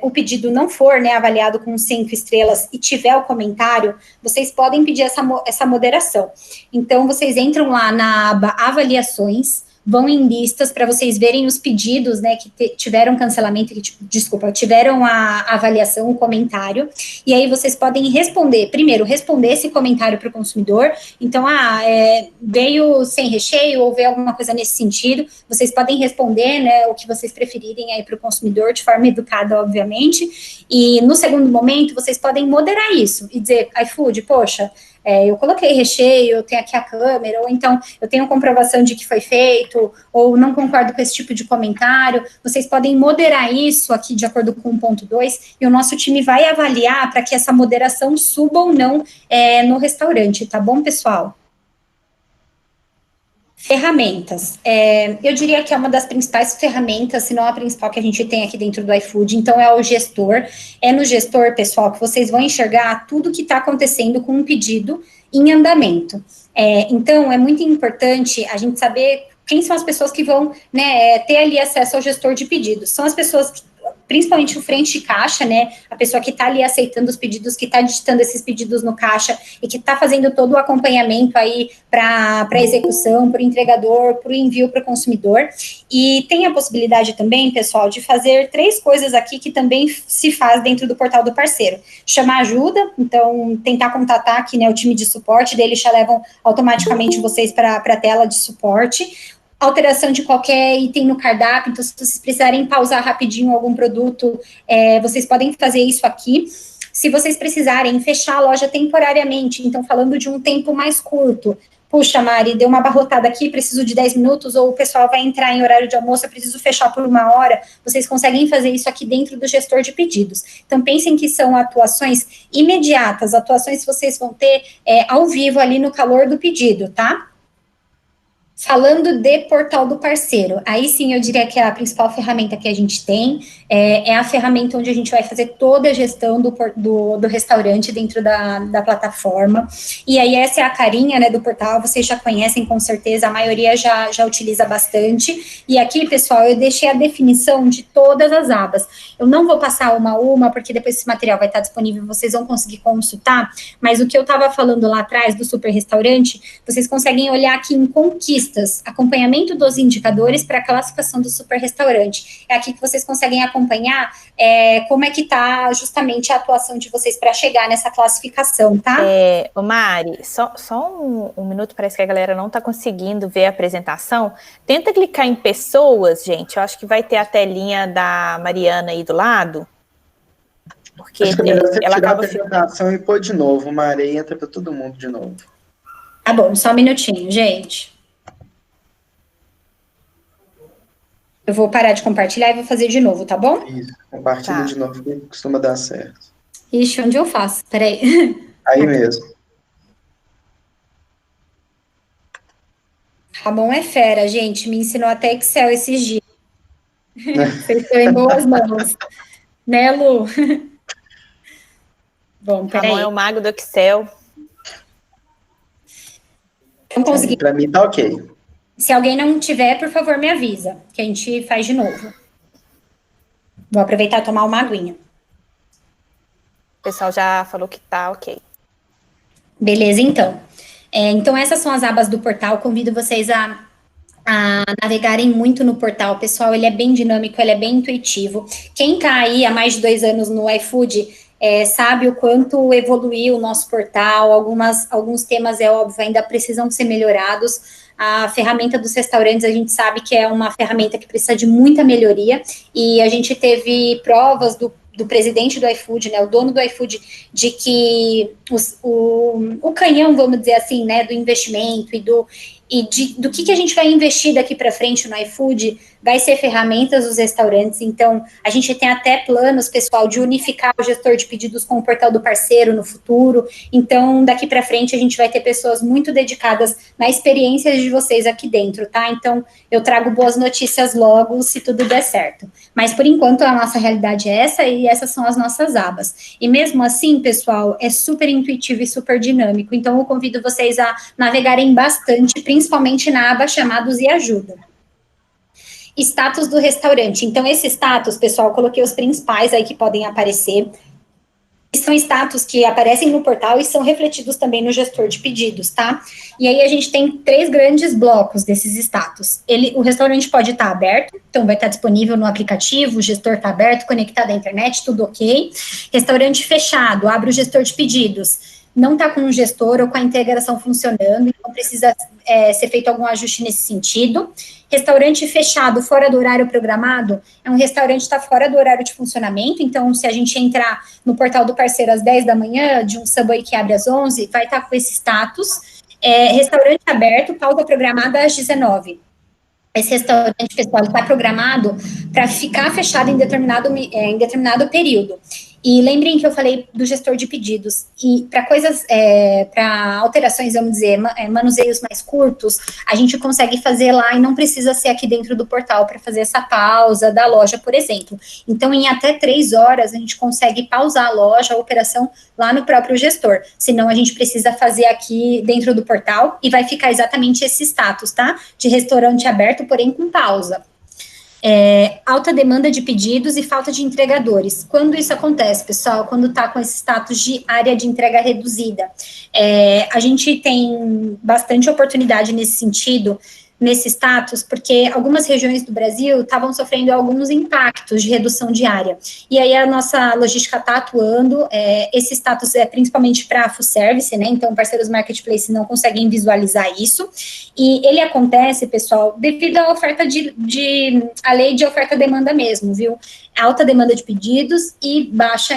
o pedido não for, né, avaliado com 5 estrelas e tiver o comentário, vocês podem pedir essa moderação. Então, vocês entram lá na aba avaliações, vão em listas para vocês verem os pedidos, né, que tiveram cancelamento, tiveram a avaliação, o comentário, e aí vocês podem responder esse comentário para o consumidor. Então, veio sem recheio, ou veio alguma coisa nesse sentido, vocês podem responder, né, o que vocês preferirem aí para o consumidor, de forma educada, obviamente, e no segundo momento, vocês podem moderar isso, e dizer, iFood, poxa, eu coloquei recheio, eu tenho aqui a câmera, ou então eu tenho comprovação de que foi feito, ou não concordo com esse tipo de comentário. Vocês podem moderar isso aqui de acordo com o ponto 2, e o nosso time vai avaliar para que essa moderação suba ou não no restaurante, tá bom, pessoal? Ferramentas. Eu diria que é uma das principais ferramentas, se não a principal que a gente tem aqui dentro do iFood, então é o gestor. É no gestor, pessoal, que vocês vão enxergar tudo que está acontecendo com um pedido em andamento. Então, é muito importante a gente saber quem são as pessoas que vão, né, ter ali acesso ao gestor de pedidos. São as pessoas que, principalmente o frente de caixa, né, a pessoa que está ali aceitando os pedidos, que está digitando esses pedidos no caixa e que está fazendo todo o acompanhamento aí para execução, para o entregador, para o envio para o consumidor. E tem a possibilidade também, pessoal, de fazer 3 coisas aqui que também se faz dentro do portal do parceiro. Chamar ajuda, então tentar contatar aqui, né, o time de suporte, daí eles já levam automaticamente vocês para a tela de suporte. Alteração de qualquer item no cardápio, então se vocês precisarem pausar rapidinho algum produto, vocês podem fazer isso aqui. Se vocês precisarem fechar a loja temporariamente, então falando de um tempo mais curto, puxa, Mari, deu uma abarrotada aqui, preciso de 10 minutos, ou o pessoal vai entrar em horário de almoço, eu preciso fechar por 1 hora, vocês conseguem fazer isso aqui dentro do gestor de pedidos. Então, pensem que são atuações imediatas, atuações que vocês vão ter ao vivo ali no calor do pedido, tá? Falando de portal do parceiro, aí sim eu diria que a principal ferramenta que a gente tem é a ferramenta onde a gente vai fazer toda a gestão do restaurante dentro da plataforma, e aí essa é a carinha, né, do portal, vocês já conhecem com certeza, a maioria já utiliza bastante, e aqui, pessoal, eu deixei a definição de todas as abas, eu não vou passar uma a uma, porque depois esse material vai estar disponível, vocês vão conseguir consultar, mas o que eu estava falando lá atrás do super restaurante, vocês conseguem olhar aqui em conquista, acompanhamento dos indicadores para a classificação do super restaurante. É aqui que vocês conseguem acompanhar como é que está justamente a atuação de vocês para chegar nessa classificação, tá? Ô Mari, só um minuto, parece que a galera não está conseguindo ver a apresentação. Tenta clicar em pessoas, gente, eu acho que vai ter a telinha da Mariana aí do lado. Porque acho que é melhor você ela tirar a acaba apresentação e pôr de novo, Mari, aí entra para todo mundo de novo. Tá bom, só um minutinho, gente. Eu vou parar de compartilhar e vou fazer de novo, tá bom? Isso, compartilha de novo, que costuma dar certo. Ixi, onde eu faço? Peraí. Aí mesmo. Ramon é fera, gente, me ensinou até Excel esses dias. Vocês estão em boas mãos. Né, Lu? Bom, peraí. Ramon é o mago do Excel. Não consegui. Para mim tá ok. Se alguém não tiver, por favor, me avisa, que a gente faz de novo. Vou aproveitar e tomar uma aguinha. O pessoal já falou que tá ok. Beleza, então. Então, essas são as abas do portal. Convido vocês a navegarem muito no portal. Pessoal, ele é bem dinâmico, ele é bem intuitivo. Quem tá aí há mais de 2 anos no iFood sabe o quanto evoluiu o nosso portal. Alguns temas, é óbvio, ainda precisam ser melhorados. A ferramenta dos restaurantes, a gente sabe que é uma ferramenta que precisa de muita melhoria, e a gente teve provas do presidente do iFood, né, o dono do iFood, de que o canhão, vamos dizer assim, né, do investimento do que a gente vai investir daqui para frente no iFood vai ser ferramentas dos restaurantes. Então, a gente tem até planos, pessoal, de unificar o gestor de pedidos com o portal do parceiro no futuro. Então, daqui para frente, a gente vai ter pessoas muito dedicadas na experiência de vocês aqui dentro, tá? Então, eu trago boas notícias logo, se tudo der certo. Mas, por enquanto, a nossa realidade é essa, e essas são as nossas abas. E mesmo assim, pessoal, é super intuitivo e super dinâmico. Então, eu convido vocês a navegarem bastante, principalmente na aba chamados e ajuda. Status do restaurante. Então, esse status, pessoal, eu coloquei os principais aí que podem aparecer. São status que aparecem no portal e são refletidos também no gestor de pedidos, tá? E aí a gente tem 3 grandes blocos desses status. O restaurante pode estar aberto, então vai estar disponível no aplicativo, o gestor está aberto, conectado à internet, tudo ok. Restaurante fechado, abre o gestor de pedidos. Não está com o gestor ou com a integração funcionando, então precisa ser feito algum ajuste nesse sentido. Restaurante fechado, fora do horário programado, é um restaurante que está fora do horário de funcionamento, então se a gente entrar no portal do parceiro às 10 da manhã, de um Subway que abre às 11, vai estar com esse status. Restaurante aberto, pauta programada às 19. Esse restaurante, pessoal, está programado para ficar fechado em determinado período. E lembrem que eu falei do gestor de pedidos. E para para alterações, vamos dizer, manuseios mais curtos, a gente consegue fazer lá e não precisa ser aqui dentro do portal para fazer essa pausa da loja, por exemplo. Então, em até 3 horas, a gente consegue pausar a loja, a operação lá no próprio gestor. Senão, a gente precisa fazer aqui dentro do portal e vai ficar exatamente esse status, tá? De restaurante aberto, porém com pausa. Alta demanda de pedidos e falta de entregadores. Quando isso acontece, pessoal? Quando está com esse status de área de entrega reduzida. A gente tem bastante oportunidade nesse sentido, nesse status, porque algumas regiões do Brasil estavam sofrendo alguns impactos de redução de área. E aí a nossa logística está atuando, esse status é principalmente para full service, né? Então, parceiros marketplace não conseguem visualizar isso. E ele acontece, pessoal, devido à oferta a lei de oferta-demanda mesmo, viu? Alta demanda de pedidos e baixo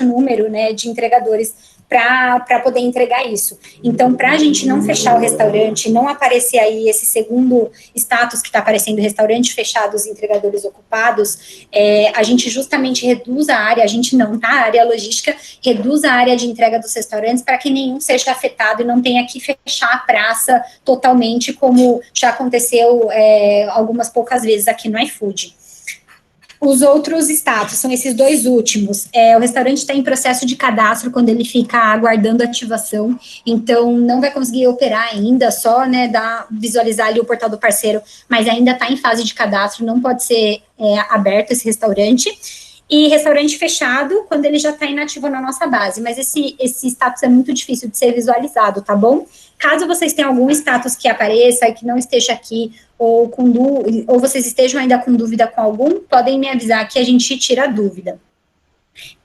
número, né, de entregadores para poder entregar isso. Então, para a gente não fechar o restaurante, não aparecer aí esse segundo status que está aparecendo, restaurante fechado, os entregadores ocupados, a gente justamente reduz a área, a gente não, tá? A área logística reduz a área de entrega dos restaurantes para que nenhum seja afetado e não tenha que fechar a praça totalmente, como já aconteceu algumas poucas vezes aqui no iFood. Os outros status são esses dois últimos. O restaurante está em processo de cadastro quando ele fica aguardando ativação, então não vai conseguir operar ainda, só, né, visualizar ali o portal do parceiro, mas ainda está em fase de cadastro, não pode ser aberto esse restaurante. E restaurante fechado, quando ele já está inativo na nossa base, mas esse status é muito difícil de ser visualizado, tá bom? Caso vocês tenham algum status que apareça e que não esteja aqui, ou vocês estejam ainda com dúvida com algum, podem me avisar que a gente tira a dúvida.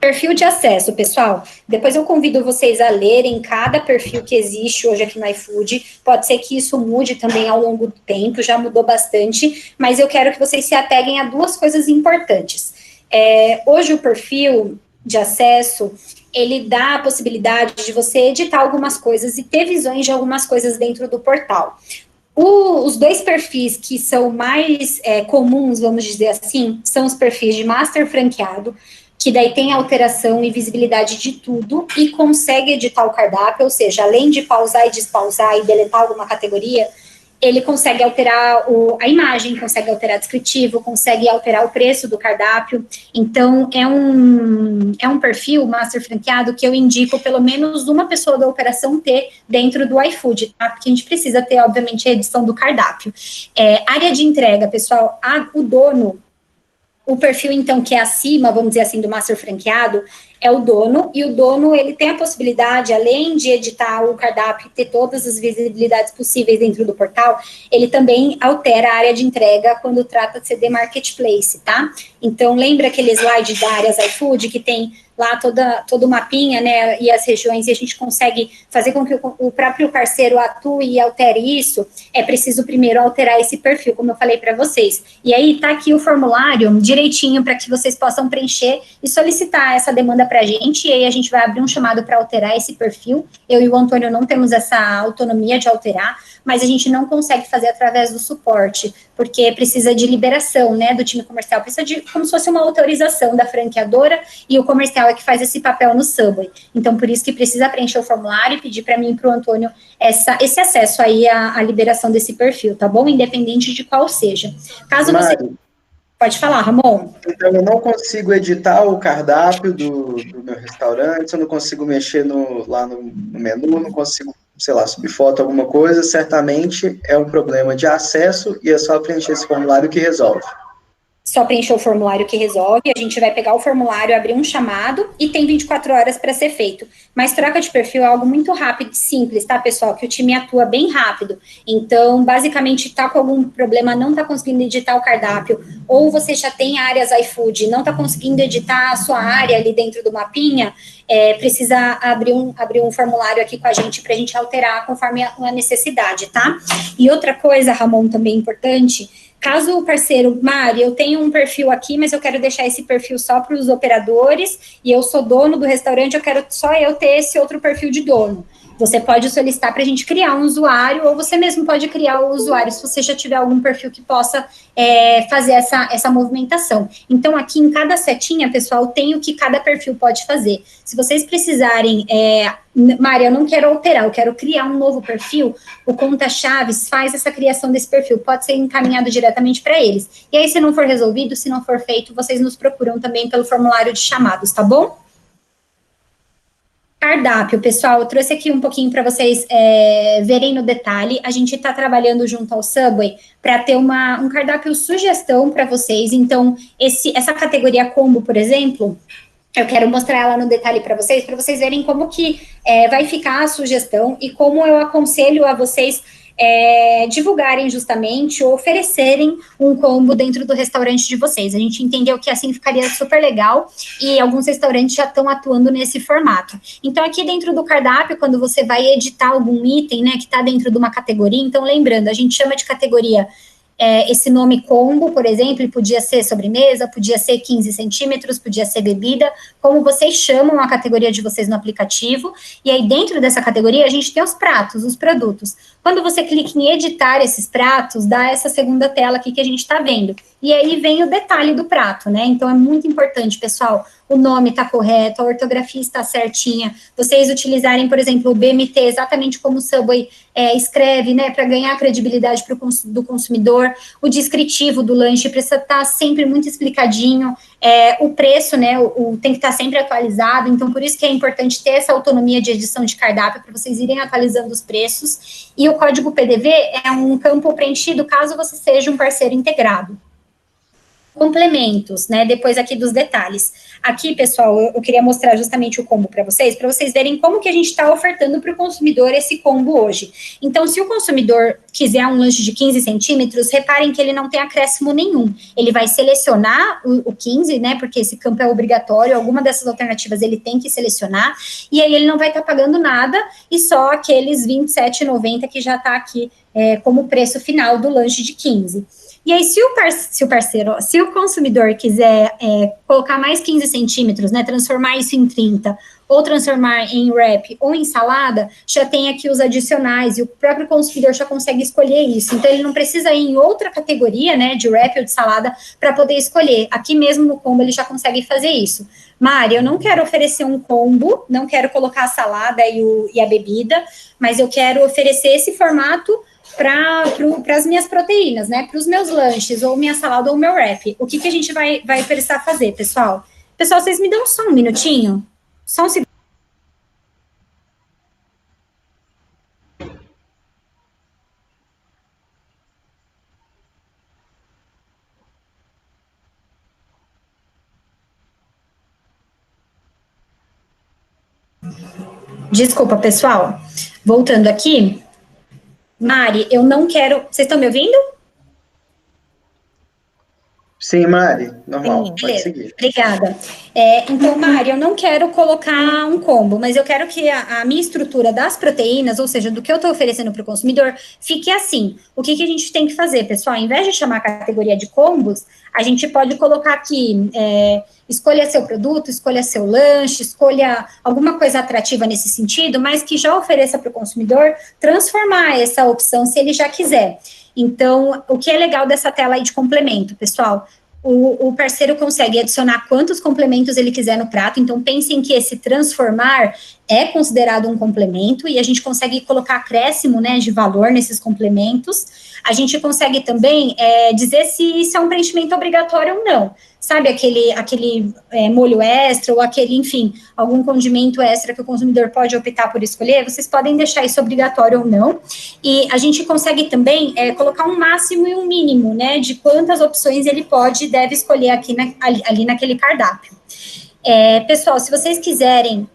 Perfil de acesso, pessoal. Depois eu convido vocês a lerem cada perfil que existe hoje aqui no iFood. Pode ser que isso mude também ao longo do tempo, já mudou bastante, mas eu quero que vocês se apeguem a duas coisas importantes. Hoje o perfil de acesso, ele dá a possibilidade de você editar algumas coisas e ter visões de algumas coisas dentro do portal. Os dois perfis que são mais comuns, vamos dizer assim, são os perfis de master franqueado, que daí tem alteração e visibilidade de tudo e consegue editar o cardápio, ou seja, além de pausar e despausar e deletar alguma categoria, ele consegue alterar a imagem, consegue alterar o descritivo, consegue alterar o preço do cardápio. Então, é um perfil master franqueado que eu indico pelo menos uma pessoa da operação ter dentro do iFood, tá? Porque a gente precisa ter, obviamente, a edição do cardápio. Área de entrega, pessoal, o dono, o perfil, então, que é acima, vamos dizer assim, do master franqueado, é o dono, e o dono, ele tem a possibilidade, além de editar o cardápio e ter todas as visibilidades possíveis dentro do portal, ele também altera a área de entrega quando trata de CD Marketplace, tá? Então, lembra aquele slide da áreas iFood, que tem lá todo o mapinha, né, e as regiões, e a gente consegue fazer com que o próprio parceiro atue e altere isso? É preciso primeiro alterar esse perfil, como eu falei para vocês. E aí, tá aqui o formulário direitinho para que vocês possam preencher e solicitar essa demanda para a gente, e aí a gente vai abrir um chamado para alterar esse perfil. Eu e o Antônio não temos essa autonomia de alterar, mas a gente não consegue fazer através do suporte, porque precisa de liberação, né, do time comercial, precisa de como se fosse uma autorização da franqueadora, e o comercial é que faz esse papel no Subway. Então, por isso que precisa preencher o formulário e pedir para mim e para o Antônio esse acesso aí à liberação desse perfil, tá bom? Independente de qual seja. Caso você... Pode falar, Ramon. Então, eu não consigo editar o cardápio do meu restaurante, eu não consigo mexer lá no menu, não consigo, sei lá, subir foto, alguma coisa, certamente é um problema de acesso e é só preencher esse formulário que resolve. Só preencher o formulário que resolve, a gente vai pegar o formulário, abrir um chamado e tem 24 horas para ser feito. Mas troca de perfil é algo muito rápido e simples, tá, pessoal? Que o time atua bem rápido. Então, basicamente, tá com algum problema, não tá conseguindo editar o cardápio, ou você já tem áreas iFood, não tá conseguindo editar a sua área ali dentro do mapinha, precisa abrir um formulário aqui com a gente para a gente alterar conforme a necessidade, tá? E outra coisa, Ramon, também importante... Caso o parceiro, Mari, eu tenho um perfil aqui, mas eu quero deixar esse perfil só para os operadores, e eu sou dono do restaurante, eu quero só eu ter esse outro perfil de dono. Você pode solicitar para a gente criar um usuário, ou você mesmo pode criar o usuário, se você já tiver algum perfil que possa fazer essa movimentação. Então, aqui em cada setinha, pessoal, tem o que cada perfil pode fazer. Se vocês precisarem, Mari, eu não quero alterar, eu quero criar um novo perfil, o Conta Chaves faz essa criação desse perfil, pode ser encaminhado diretamente para eles. E aí, se não for resolvido, se não for feito, vocês nos procuram também pelo formulário de chamados, tá bom? Cardápio, pessoal, eu trouxe aqui um pouquinho para vocês verem no detalhe. A gente está trabalhando junto ao Subway para ter um cardápio sugestão para vocês. Então, essa categoria combo, por exemplo, eu quero mostrar ela no detalhe para vocês verem como que vai ficar a sugestão e como eu aconselho a vocês divulgarem justamente ou oferecerem um combo dentro do restaurante de vocês. A gente entendeu que assim ficaria super legal e alguns restaurantes já estão atuando nesse formato. Então, aqui dentro do cardápio, quando você vai editar algum item, né, que está dentro de uma categoria, então lembrando, a gente chama de categoria esse nome combo, por exemplo, podia ser sobremesa, podia ser 15 centímetros, podia ser bebida, como vocês chamam a categoria de vocês no aplicativo, e aí dentro dessa categoria a gente tem os pratos, os produtos. Quando você clica em editar esses pratos, dá essa segunda tela aqui que a gente está vendo. E aí vem o detalhe do prato, né? Então é muito importante, pessoal, o nome está correto, a ortografia está certinha, vocês utilizarem, por exemplo, o BMT exatamente como o Subway escreve, né, para ganhar credibilidade do consumidor, o descritivo do lanche precisa estar sempre muito explicadinho, o preço, né, tem que estar sempre atualizado, então por isso que é importante ter essa autonomia de edição de cardápio, para vocês irem atualizando os preços, e o código PDV é um campo preenchido caso você seja um parceiro integrado. Complementos, né, depois aqui dos detalhes. Aqui, pessoal, eu queria mostrar justamente o combo para vocês verem como que a gente está ofertando para o consumidor esse combo hoje. Então, se o consumidor quiser um lanche de 15 centímetros, reparem que ele não tem acréscimo nenhum. Ele vai selecionar o 15, né, porque esse campo é obrigatório, alguma dessas alternativas ele tem que selecionar, e aí ele não vai estar pagando nada, e só aqueles R$ 27,90 que já está aqui como preço final do lanche de 15. E aí, se o consumidor quiser colocar mais 15 centímetros, né, transformar isso em 30, ou transformar em wrap ou em salada, já tem aqui os adicionais, e o próprio consumidor já consegue escolher isso. Então, ele não precisa ir em outra categoria, né, de wrap ou de salada, para poder escolher. Aqui mesmo no combo, ele já consegue fazer isso. Mari, eu não quero oferecer um combo, não quero colocar a salada e a bebida, mas eu quero oferecer esse formato para as minhas proteínas, né, para os meus lanches, ou minha salada, ou meu wrap. O que a gente vai precisar fazer, pessoal? Pessoal, vocês me dão só um minutinho? Só um segundo. Desculpa, pessoal. Voltando aqui. Mari, eu não quero... Vocês estão me ouvindo? Sim, Mari, normal, Sim, pode seguir. Obrigada. Então, Mari, eu não quero colocar um combo, mas eu quero que a minha estrutura das proteínas, ou seja, do que eu estou oferecendo para o consumidor, fique assim. O que a gente tem que fazer, pessoal? Ao invés de chamar a categoria de combos, a gente pode colocar aqui, escolha seu produto, escolha seu lanche, escolha alguma coisa atrativa nesse sentido, mas que já ofereça para o consumidor transformar essa opção se ele já quiser. Então, o que é legal dessa tela aí de complemento, pessoal? O parceiro consegue adicionar quantos complementos ele quiser no prato, então pensem que esse transformar é considerado um complemento, e a gente consegue colocar acréscimo, né, de valor nesses complementos. A gente consegue também dizer se isso é um preenchimento obrigatório ou não. Sabe, aquele molho extra, ou aquele, enfim, algum condimento extra que o consumidor pode optar por escolher, vocês podem deixar isso obrigatório ou não. E a gente consegue também colocar um máximo e um mínimo, né, de quantas opções ele pode e deve escolher aqui ali naquele cardápio. Pessoal, se vocês quiserem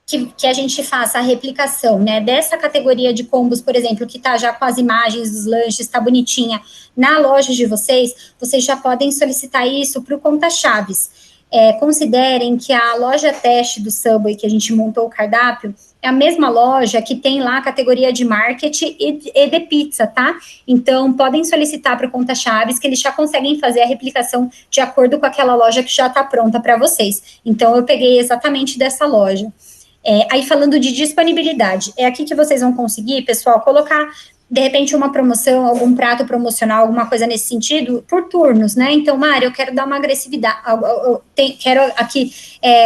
que a gente faça a replicação, né, dessa categoria de combos, por exemplo, que está já com as imagens dos lanches, está bonitinha, na loja de vocês já podem solicitar isso para o Conta Chaves. Considerem que a loja teste do Subway, que a gente montou o cardápio, é a mesma loja que tem lá a categoria de marketing e de pizza, tá? Então, podem solicitar para o Conta Chaves, que eles já conseguem fazer a replicação de acordo com aquela loja que já está pronta para vocês. Então, eu peguei exatamente dessa loja. Aí, falando de disponibilidade, é aqui que vocês vão conseguir, pessoal, colocar, de repente, uma promoção, algum prato promocional, alguma coisa nesse sentido, por turnos, né? Então, Mari, eu quero dar uma agressividade, quero aqui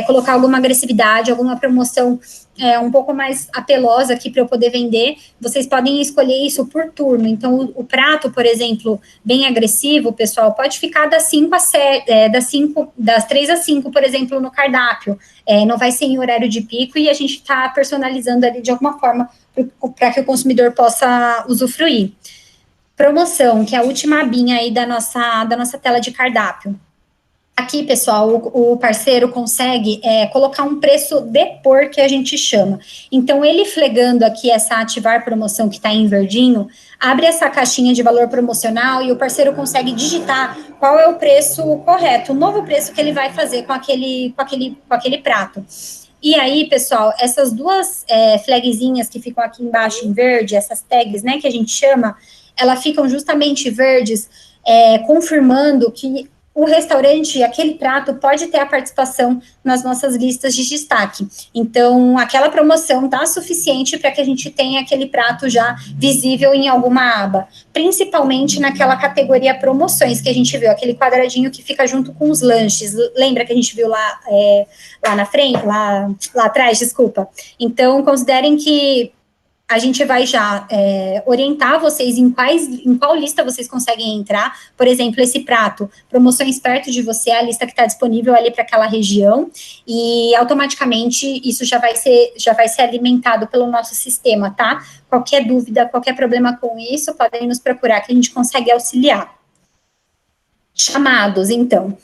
colocar alguma agressividade, alguma promoção um pouco mais apelosa aqui para eu poder vender. Vocês podem escolher isso por turno. Então, o prato, por exemplo, bem agressivo, pessoal, pode ficar das 3 às 5, por exemplo, no cardápio. Não vai ser em horário de pico, e a gente está personalizando ali de alguma forma para que o consumidor possa usufruir. Promoção, que é a última abinha aí da nossa tela de cardápio. Aqui, pessoal, o parceiro consegue colocar um preço depor, que a gente chama. Então, ele flegando aqui essa ativar promoção que está em verdinho, abre essa caixinha de valor promocional e o parceiro consegue digitar qual é o preço correto, o novo preço que ele vai fazer com aquele prato. E aí, pessoal, essas duas flagzinhas que ficam aqui embaixo em verde, essas tags, né, que a gente chama, elas ficam justamente verdes, confirmando que o restaurante, aquele prato, pode ter a participação nas nossas listas de destaque. Então, aquela promoção está suficiente para que a gente tenha aquele prato já visível em alguma aba, principalmente naquela categoria promoções que a gente viu, aquele quadradinho que fica junto com os lanches. Lembra que a gente viu lá, lá na frente, lá atrás, desculpa. Então, considerem que a gente vai já orientar vocês em qual lista vocês conseguem entrar. Por exemplo, esse prato, promoções perto de você, a lista que está disponível ali para aquela região, e automaticamente isso já vai ser alimentado pelo nosso sistema, tá? Qualquer dúvida, qualquer problema com isso, podem nos procurar que a gente consegue auxiliar. Chamados, então.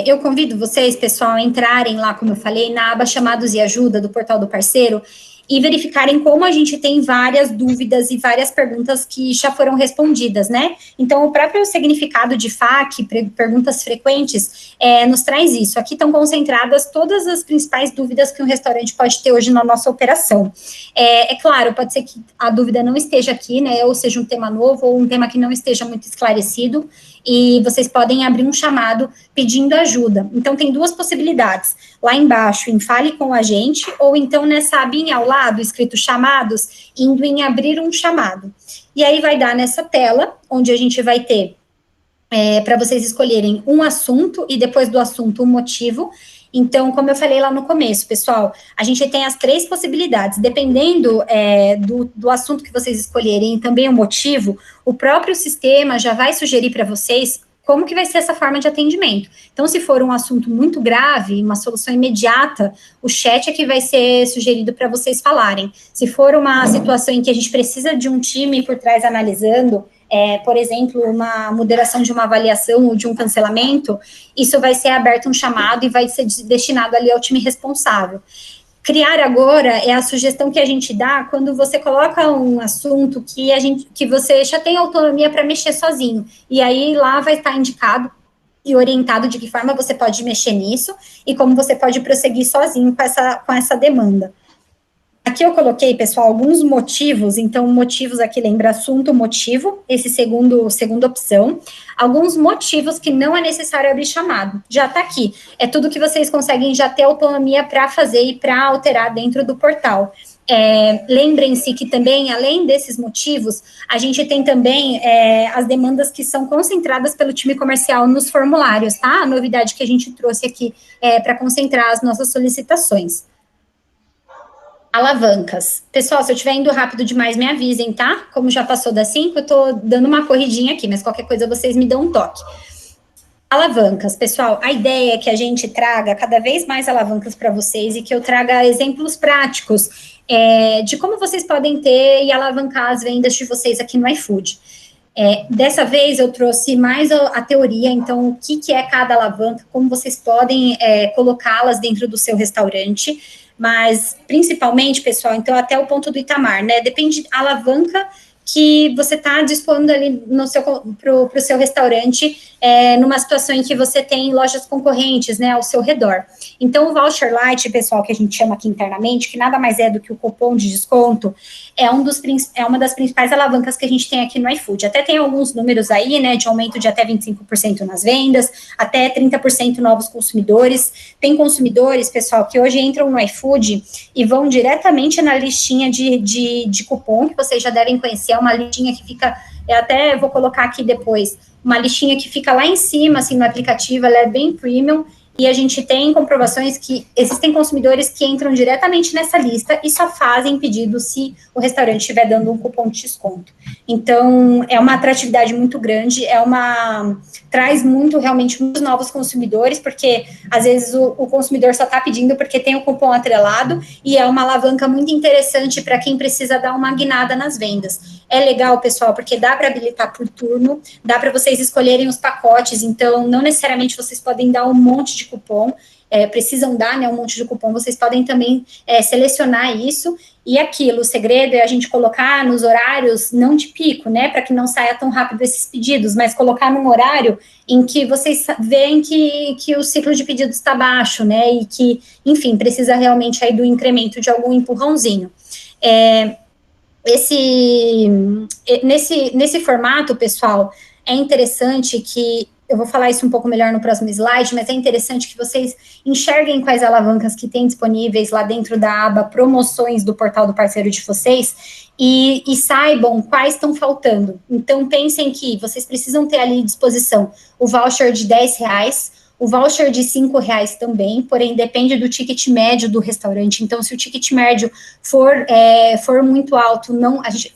Eu convido vocês, pessoal, a entrarem lá, como eu falei, na aba Chamados e Ajuda do Portal do Parceiro, e verificarem como a gente tem várias dúvidas e várias perguntas que já foram respondidas, né? Então, o próprio significado de FAQ, perguntas frequentes, nos traz isso. Aqui estão concentradas todas as principais dúvidas que um restaurante pode ter hoje na nossa operação. É claro, pode ser que a dúvida não esteja aqui, né? Ou seja um tema novo, ou um tema que não esteja muito esclarecido, e vocês podem abrir um chamado pedindo ajuda. Então, tem duas possibilidades. Lá embaixo, em Fale com a Gente, ou então nessa abinha ao lado, escrito Chamados, indo em Abrir um Chamado. E aí vai dar nessa tela, onde a gente vai ter, para vocês escolherem um assunto, e depois do assunto, um motivo. Então, como eu falei lá no começo, pessoal, a gente tem as 3 possibilidades. Dependendo do assunto que vocês escolherem e também o motivo, o próprio sistema já vai sugerir para vocês como que vai ser essa forma de atendimento. Então, se for um assunto muito grave, uma solução imediata, o chat é que vai ser sugerido para vocês falarem. Se for uma situação em que a gente precisa de um time por trás analisando, por exemplo, uma moderação de uma avaliação ou de um cancelamento, isso vai ser aberto um chamado e vai ser destinado ali ao time responsável. Criar agora é a sugestão que a gente dá quando você coloca um assunto que você já tem autonomia para mexer sozinho. E aí lá vai estar indicado e orientado de que forma você pode mexer nisso e como você pode prosseguir sozinho com essa demanda. Aqui eu coloquei, pessoal, alguns motivos. Então, motivos aqui lembra assunto, motivo, esse segunda opção. Alguns motivos que não é necessário abrir chamado. Já está aqui. É tudo que vocês conseguem já ter autonomia para fazer e para alterar dentro do portal. Lembrem-se que também, além desses motivos, a gente tem também as demandas que são concentradas pelo time comercial nos formulários, tá? A novidade que a gente trouxe aqui para concentrar as nossas solicitações. Alavancas. Pessoal, se eu estiver indo rápido demais, me avisem, tá? Como já passou das 5, eu tô dando uma corridinha aqui, mas qualquer coisa vocês me dão um toque. Alavancas, pessoal, a ideia é que a gente traga cada vez mais alavancas para vocês e que eu traga exemplos práticos de como vocês podem ter e alavancar as vendas de vocês aqui no iFood. Dessa vez eu trouxe mais a teoria, então o que é cada alavanca, como vocês podem colocá-las dentro do seu restaurante, mas principalmente, pessoal, então até o ponto do Itamar, né, depende da alavanca que você está dispondo ali para o seu restaurante, numa situação em que você tem lojas concorrentes, né, ao seu redor. Então, o Voucher Lite, pessoal, que a gente chama aqui internamente, que nada mais é do que o cupom de desconto, é uma das principais alavancas que a gente tem aqui no iFood. Até tem alguns números aí, né, de aumento de até 25% nas vendas, até 30% novos consumidores. Tem consumidores, pessoal, que hoje entram no iFood e vão diretamente na listinha de cupom, que vocês já devem conhecer, é uma listinha que fica, eu até vou colocar aqui depois, uma listinha que fica lá em cima, assim, no aplicativo, ela é bem premium, e a gente tem comprovações que existem consumidores que entram diretamente nessa lista e só fazem pedido se o restaurante estiver dando um cupom de desconto. Então, é uma atratividade muito grande, traz realmente muitos novos consumidores, porque às vezes o consumidor só está pedindo porque tem o cupom atrelado, e é uma alavanca muito interessante para quem precisa dar uma guinada nas vendas. É legal, pessoal, porque dá para habilitar por turno, dá para vocês escolherem os pacotes, então não necessariamente vocês podem dar um monte de cupom, precisam dar, né, um monte de cupom, vocês podem também selecionar isso, e aquilo, o segredo é a gente colocar nos horários, não de pico, né, para que não saia tão rápido esses pedidos, mas colocar num horário em que vocês veem que o ciclo de pedidos está baixo, né, e que, enfim, precisa realmente aí do incremento de algum empurrãozinho. nesse formato, pessoal, é interessante que, eu vou falar isso um pouco melhor no próximo slide, mas é interessante que vocês enxerguem quais alavancas que tem disponíveis lá dentro da aba promoções do portal do parceiro de vocês e saibam quais estão faltando. Então, pensem que vocês precisam ter ali à disposição o voucher de R$10, o voucher de R$5 também, porém depende do ticket médio do restaurante. Então, se o ticket médio for muito alto,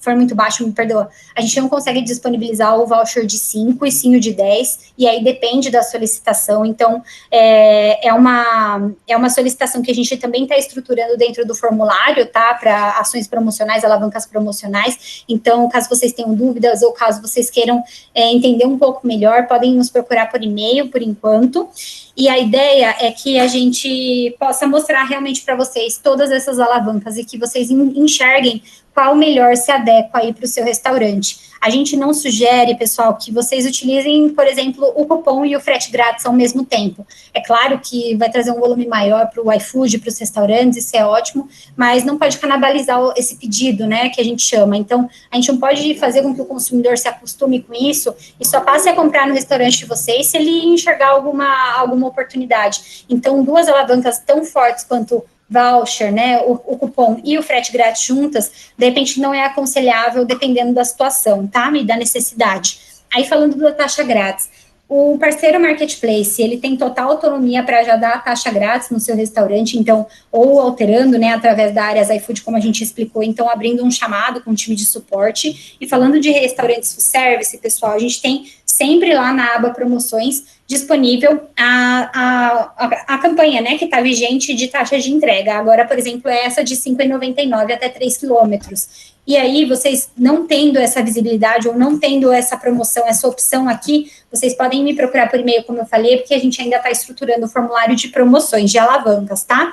for muito baixo, me perdoa, a gente não consegue disponibilizar o voucher de 5 e sim o de 10, e aí depende da solicitação. Então, é uma solicitação que a gente também está estruturando dentro do formulário, tá? Para ações promocionais, alavancas promocionais. Então, caso vocês tenham dúvidas ou caso vocês queiram entender um pouco melhor, podem nos procurar por e-mail, por enquanto. E a ideia é que a gente possa mostrar realmente para vocês todas essas alavancas e que vocês enxerguem qual melhor se adequa aí para o seu restaurante. A gente não sugere, pessoal, que vocês utilizem, por exemplo, o cupom e o frete grátis ao mesmo tempo. É claro que vai trazer um volume maior para o iFood, para os restaurantes, isso é ótimo, mas não pode canibalizar esse pedido, né, que a gente chama. Então, a gente não pode fazer com que o consumidor se acostume com isso e só passe a comprar no restaurante de vocês se ele enxergar alguma oportunidade. Então, duas alavancas tão fortes quanto voucher, né, o cupom e o frete grátis juntas, de repente não é aconselhável dependendo da situação, tá? E da necessidade. Aí falando da taxa grátis, o parceiro Marketplace, ele tem total autonomia para já dar a taxa grátis no seu restaurante, então, ou alterando, né, através da áreas iFood, como a gente explicou, então, abrindo um chamado com um time de suporte. E falando de restaurantes full service, pessoal, a gente tem sempre lá na aba promoções disponível a campanha, né, que está vigente de taxa de entrega. Agora, por exemplo, é essa de R$ 5,99 até 3 quilômetros. E aí, vocês não tendo essa visibilidade ou não tendo essa promoção, essa opção aqui, vocês podem me procurar por e-mail, como eu falei, porque a gente ainda está estruturando o formulário de promoções, de alavancas, tá?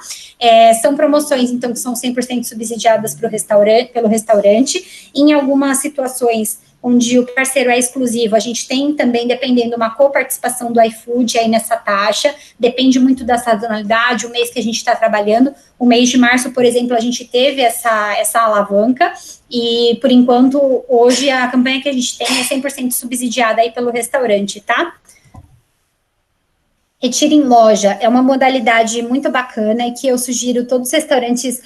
São promoções, então, que são 100% subsidiadas pelo restaurante. Em algumas situações onde o parceiro é exclusivo, a gente tem também, dependendo, uma coparticipação do iFood aí nessa taxa, depende muito da sazonalidade, o mês que a gente está trabalhando. O mês de março, por exemplo, a gente teve essa alavanca, e, por enquanto, hoje, a campanha que a gente tem é 100% subsidiada aí pelo restaurante, tá? Retiro em loja é uma modalidade muito bacana e que eu sugiro todos os restaurantes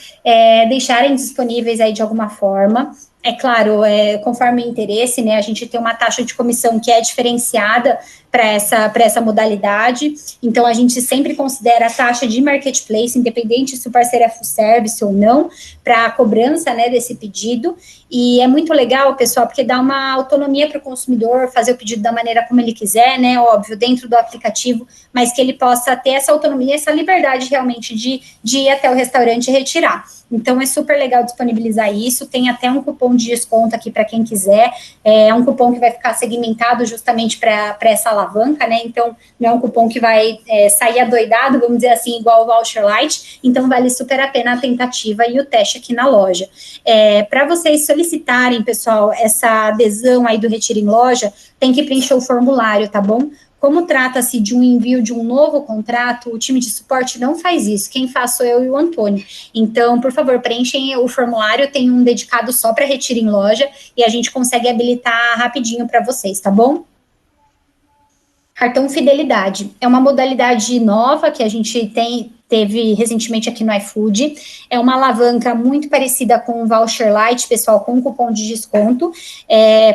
deixarem disponíveis aí de alguma forma. É claro, conforme o interesse, né, a gente tem uma taxa de comissão que é diferenciada para essa modalidade, então a gente sempre considera a taxa de marketplace, independente se o parceiro é full service ou não, para a cobrança, né, desse pedido. E é muito legal, pessoal, porque dá uma autonomia para o consumidor fazer o pedido da maneira como ele quiser, né, óbvio, dentro do aplicativo, mas que ele possa ter essa autonomia, essa liberdade realmente de ir até o restaurante e retirar. Então, é super legal disponibilizar isso, tem até um cupom de desconto aqui para quem quiser, é um cupom que vai ficar segmentado justamente para essa alavanca, né, então não é um cupom que vai sair adoidado, vamos dizer assim, igual o Voucher Lite, então vale super a pena a tentativa e o teste aqui na loja. Para vocês solicitarem, pessoal, essa adesão aí do Retiro em Loja, tem que preencher o formulário, tá bom? Como trata-se de um envio de um novo contrato, o time de suporte não faz isso. Quem faz sou eu e o Antônio. Então, por favor, preenchem o formulário, tem um dedicado só para Retiro em Loja e a gente consegue habilitar rapidinho para vocês, tá bom? Cartão Fidelidade. É uma modalidade nova que a gente teve recentemente aqui no iFood. É uma alavanca muito parecida com o Voucher Lite, pessoal, com cupom de desconto.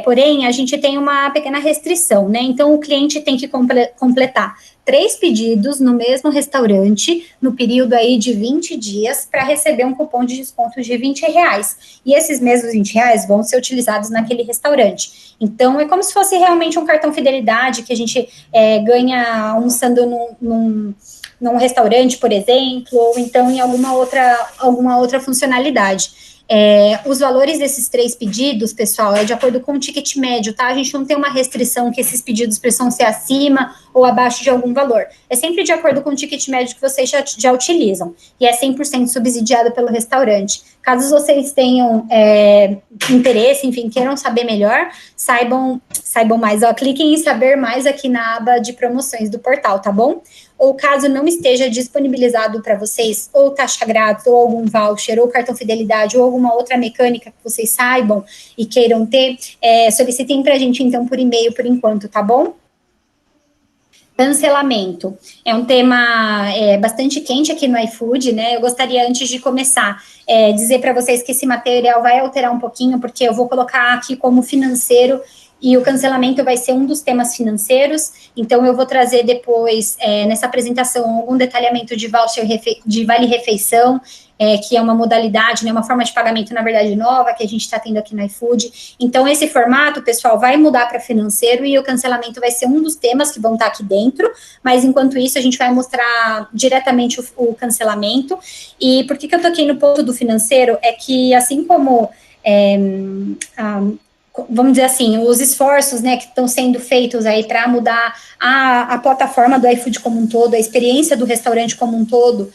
Porém, a gente tem uma pequena restrição, né? Então, o cliente tem que completar 3 pedidos no mesmo restaurante, no período aí de 20 dias, para receber um cupom de desconto de R$20. E esses mesmos R$20 vão ser utilizados naquele restaurante. Então, é como se fosse realmente um cartão fidelidade que a gente ganha almoçando num restaurante, por exemplo, ou então em alguma outra funcionalidade. Os valores desses 3 pedidos, pessoal, é de acordo com o ticket médio, tá? A gente não tem uma restrição que esses pedidos precisam ser acima ou abaixo de algum valor. É sempre de acordo com o ticket médio que vocês já utilizam. E é 100% subsidiado pelo restaurante. Caso vocês tenham interesse, enfim, queiram saber melhor, saibam mais. Cliquem em saber mais aqui na aba de promoções do portal, tá bom? ou caso não esteja disponibilizado para vocês, ou taxa grátis, ou algum voucher, ou cartão fidelidade, ou alguma outra mecânica que vocês saibam e queiram ter, solicitem para a gente, então, por e-mail, por enquanto, tá bom? Cancelamento. É um tema bastante quente aqui no iFood, né? Eu gostaria, antes de começar, dizer para vocês que esse material vai alterar um pouquinho, porque eu vou colocar aqui como financeiro, e o cancelamento vai ser um dos temas financeiros, então eu vou trazer depois, nessa apresentação, algum detalhamento de voucher de vale-refeição, que é uma modalidade, né, uma forma de pagamento, na verdade, nova, que a gente está tendo aqui no iFood. Então, esse formato, pessoal, vai mudar para financeiro, e o cancelamento vai ser um dos temas que vão estar aqui dentro, mas, enquanto isso, a gente vai mostrar diretamente o cancelamento. E por que eu toquei no ponto do financeiro? É que, assim como... vamos dizer assim, os esforços, né, que estão sendo feitos aí para mudar a plataforma do iFood como um todo, a experiência do restaurante como um todo,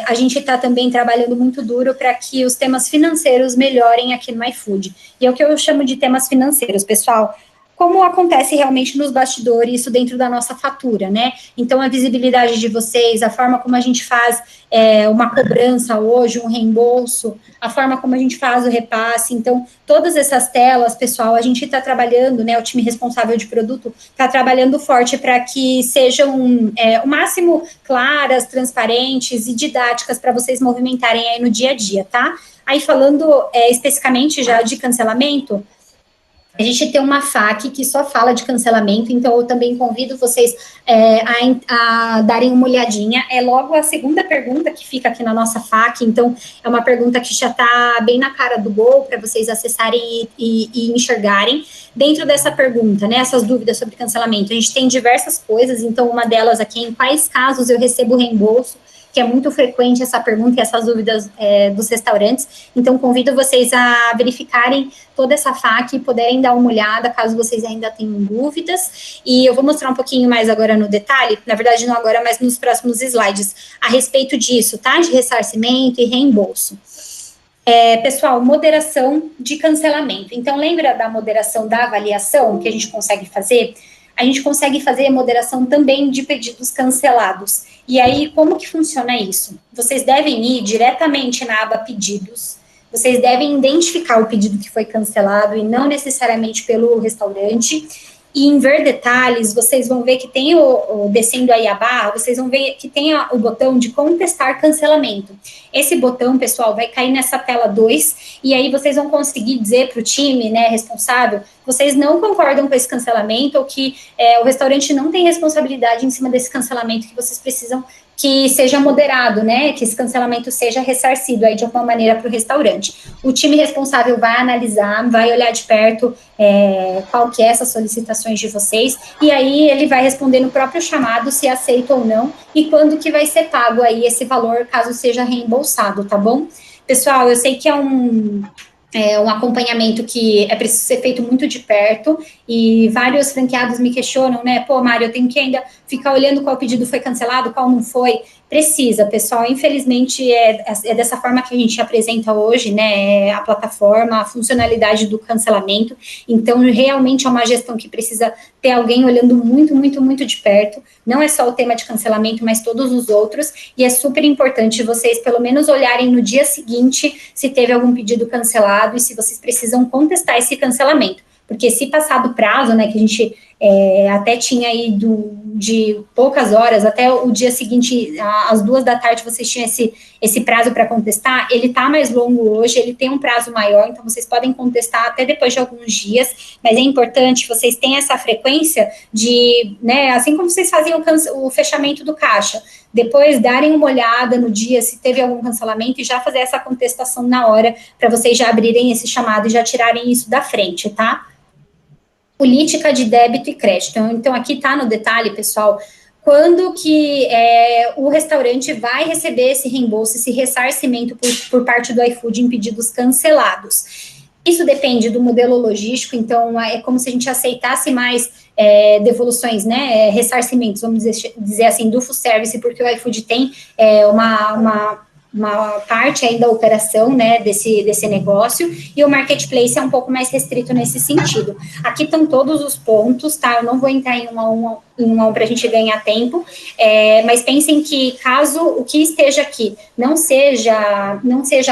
a gente está também trabalhando muito duro para que os temas financeiros melhorem aqui no iFood. E é o que eu chamo de temas financeiros, pessoal. Como acontece realmente nos bastidores, isso dentro da nossa fatura, né? Então, a visibilidade de vocês, a forma como a gente faz uma cobrança hoje, um reembolso, a forma como a gente faz o repasse. Então, todas essas telas, pessoal, a gente está trabalhando, né? O time responsável de produto está trabalhando forte para que sejam o máximo claras, transparentes e didáticas para vocês movimentarem aí no dia a dia, tá? Aí, falando especificamente já de cancelamento, a gente tem uma FAQ que só fala de cancelamento, então eu também convido vocês a darem uma olhadinha. É logo a segunda pergunta que fica aqui na nossa FAQ, então é uma pergunta que já está bem na cara do gol para vocês acessarem e enxergarem. Dentro dessa pergunta, né, essas dúvidas sobre cancelamento, a gente tem diversas coisas, então uma delas aqui, em quais casos eu recebo reembolso, que é muito frequente essa pergunta e essas dúvidas dos restaurantes. Então, convido vocês a verificarem toda essa FAQ e poderem dar uma olhada, caso vocês ainda tenham dúvidas. E eu vou mostrar um pouquinho mais agora no detalhe, na verdade não agora, mas nos próximos slides, a respeito disso, tá? De ressarcimento e reembolso. Pessoal, moderação de cancelamento. Então, lembra da moderação da avaliação que a gente consegue fazer? A gente consegue fazer moderação também de pedidos cancelados. E aí, como que funciona isso? Vocês devem ir diretamente na aba pedidos, vocês devem identificar o pedido que foi cancelado e não necessariamente pelo restaurante. E em ver detalhes, vocês vão ver que tem descendo aí a barra, vocês vão ver que tem o botão de contestar cancelamento. Esse botão, pessoal, vai cair nessa tela 2, e aí vocês vão conseguir dizer para o time, né, responsável, vocês não concordam com esse cancelamento, ou que o restaurante não tem responsabilidade em cima desse cancelamento, que vocês precisam que seja moderado, né, que esse cancelamento seja ressarcido aí de alguma maneira para o restaurante. O time responsável vai analisar, vai olhar de perto qual que é essas solicitações de vocês, e aí ele vai responder no próprio chamado se aceita ou não, e quando que vai ser pago aí esse valor, caso seja reembolsado, tá bom? Pessoal, eu sei que é um acompanhamento que é preciso ser feito muito de perto, e vários franqueados me questionam, né, pô, Mário, eu tenho que ainda ficar olhando qual pedido foi cancelado, qual não foi. Precisa, pessoal, infelizmente é dessa forma que a gente apresenta hoje, né, a plataforma, a funcionalidade do cancelamento, então realmente é uma gestão que precisa ter alguém olhando muito, muito, muito de perto, não é só o tema de cancelamento, mas todos os outros, e é super importante vocês pelo menos olharem no dia seguinte se teve algum pedido cancelado e se vocês precisam contestar esse cancelamento, porque se passar do prazo, né, que a gente até tinha aí de poucas horas, até o dia seguinte, às 2 da tarde, vocês tinham esse prazo para contestar, ele está mais longo hoje, ele tem um prazo maior, então vocês podem contestar até depois de alguns dias, mas é importante que vocês tenham essa frequência de, né, assim como vocês fazem o fechamento do caixa, depois darem uma olhada no dia se teve algum cancelamento e já fazer essa contestação na hora, para vocês já abrirem esse chamado e já tirarem isso da frente, tá? Política de débito e crédito. Então, aqui está no detalhe, pessoal, quando que o restaurante vai receber esse reembolso, esse ressarcimento por parte do iFood em pedidos cancelados. Isso depende do modelo logístico, então é como se a gente aceitasse mais devoluções, né, ressarcimentos, vamos dizer assim, do full service, porque o iFood tem uma parte aí da operação, né, desse negócio, e o marketplace é um pouco mais restrito nesse sentido. Aqui estão todos os pontos, tá? Eu não vou entrar em um a um para a gente ganhar tempo, mas pensem que caso o que esteja aqui não seja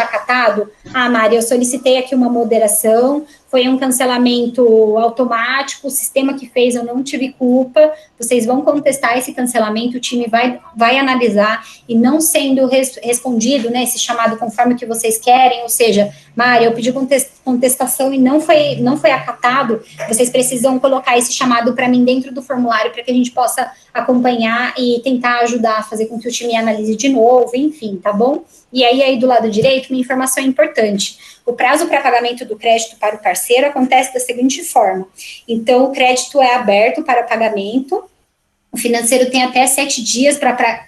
acatado, Mari, eu solicitei aqui uma moderação, foi um cancelamento automático, o sistema que fez, eu não tive culpa, vocês vão contestar esse cancelamento, o time vai analisar, e não sendo respondido, né, esse chamado conforme o que vocês querem, ou seja, Mari, eu pedi contestação e não foi acatado, vocês precisam colocar esse chamado para mim dentro do formulário, para que a gente possa acompanhar e tentar ajudar a fazer com que o time analise de novo, enfim, tá bom? E aí do lado direito, uma informação importante. O prazo para pagamento do crédito para o parceiro acontece da seguinte forma. Então, o crédito é aberto para pagamento, o financeiro tem até 7 dias para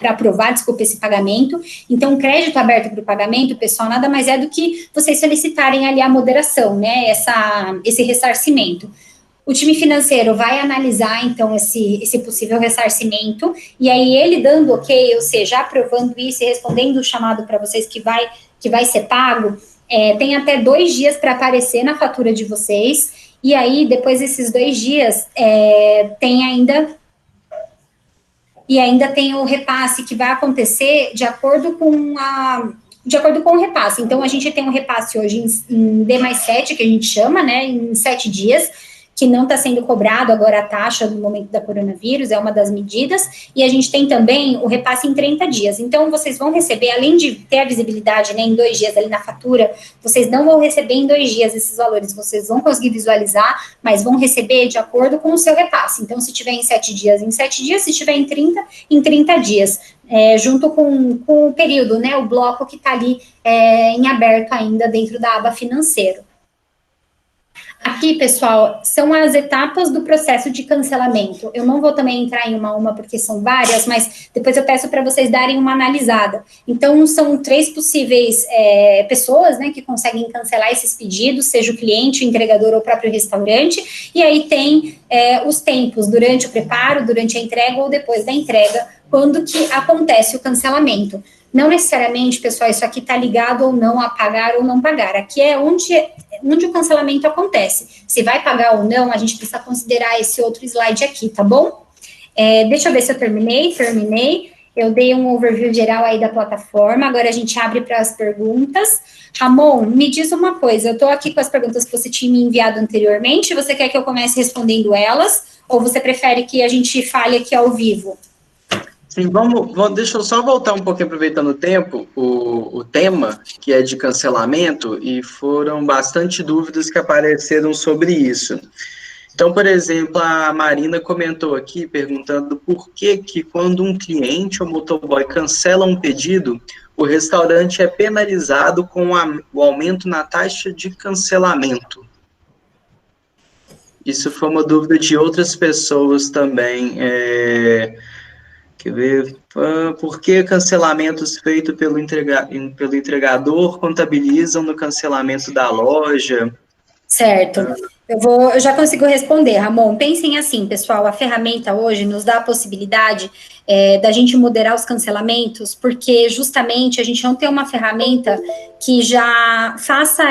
aprovar esse pagamento. Então, o crédito aberto para o pagamento, pessoal, nada mais é do que vocês solicitarem ali a moderação, né, esse ressarcimento. O time financeiro vai analisar, então, esse possível ressarcimento, e aí ele dando ok, ou seja, aprovando isso e respondendo o chamado para vocês que vai ser pago, tem até 2 dias para aparecer na fatura de vocês, e aí, depois desses 2 dias, tem ainda o repasse que vai acontecer de acordo com o repasse. Então, a gente tem um repasse hoje em D+7, que a gente chama, né, em 7 dias, que não está sendo cobrado agora a taxa no momento da coronavírus, é uma das medidas, e a gente tem também o repasse em 30 dias. Então, vocês vão receber, além de ter a visibilidade, né, em 2 dias ali na fatura, vocês não vão receber em 2 dias esses valores, vocês vão conseguir visualizar, mas vão receber de acordo com o seu repasse. Então, se tiver em 7 dias, em 7 dias, se tiver em 30 dias, junto com o período, né, o bloco que está ali em aberto ainda dentro da aba financeiro. Aqui, pessoal, são as etapas do processo de cancelamento. Eu não vou também entrar em uma a uma, porque são várias, mas depois eu peço para vocês darem uma analisada. Então, são 3 possíveis pessoas, né, que conseguem cancelar esses pedidos, seja o cliente, o entregador ou o próprio restaurante, e aí tem os tempos, durante o preparo, durante a entrega ou depois da entrega, quando que acontece o cancelamento. Não necessariamente, pessoal, isso aqui está ligado ou não a pagar ou não pagar. Aqui é onde o cancelamento acontece. Se vai pagar ou não, a gente precisa considerar esse outro slide aqui, tá bom? Deixa eu ver se eu terminei. Eu dei um overview geral aí da plataforma, agora a gente abre para as perguntas. Ramon, me diz uma coisa, eu estou aqui com as perguntas que você tinha me enviado anteriormente, você quer que eu comece respondendo elas, ou você prefere que a gente fale aqui ao vivo? Sim, deixa eu só voltar um pouquinho, aproveitando o tempo, o tema, que é de cancelamento, e foram bastante dúvidas que apareceram sobre isso. Então, por exemplo, a Marina comentou aqui, perguntando por que quando um cliente ou motoboy cancela um pedido, o restaurante é penalizado com o aumento na taxa de cancelamento. Isso foi uma dúvida de outras pessoas também. Quer ver? Por que cancelamentos feitos pelo entregador contabilizam no cancelamento da loja? Certo. Eu já consigo responder, Ramon. Pensem assim, pessoal, a ferramenta hoje nos dá a possibilidade da gente moderar os cancelamentos, porque justamente a gente não tem uma ferramenta que já faça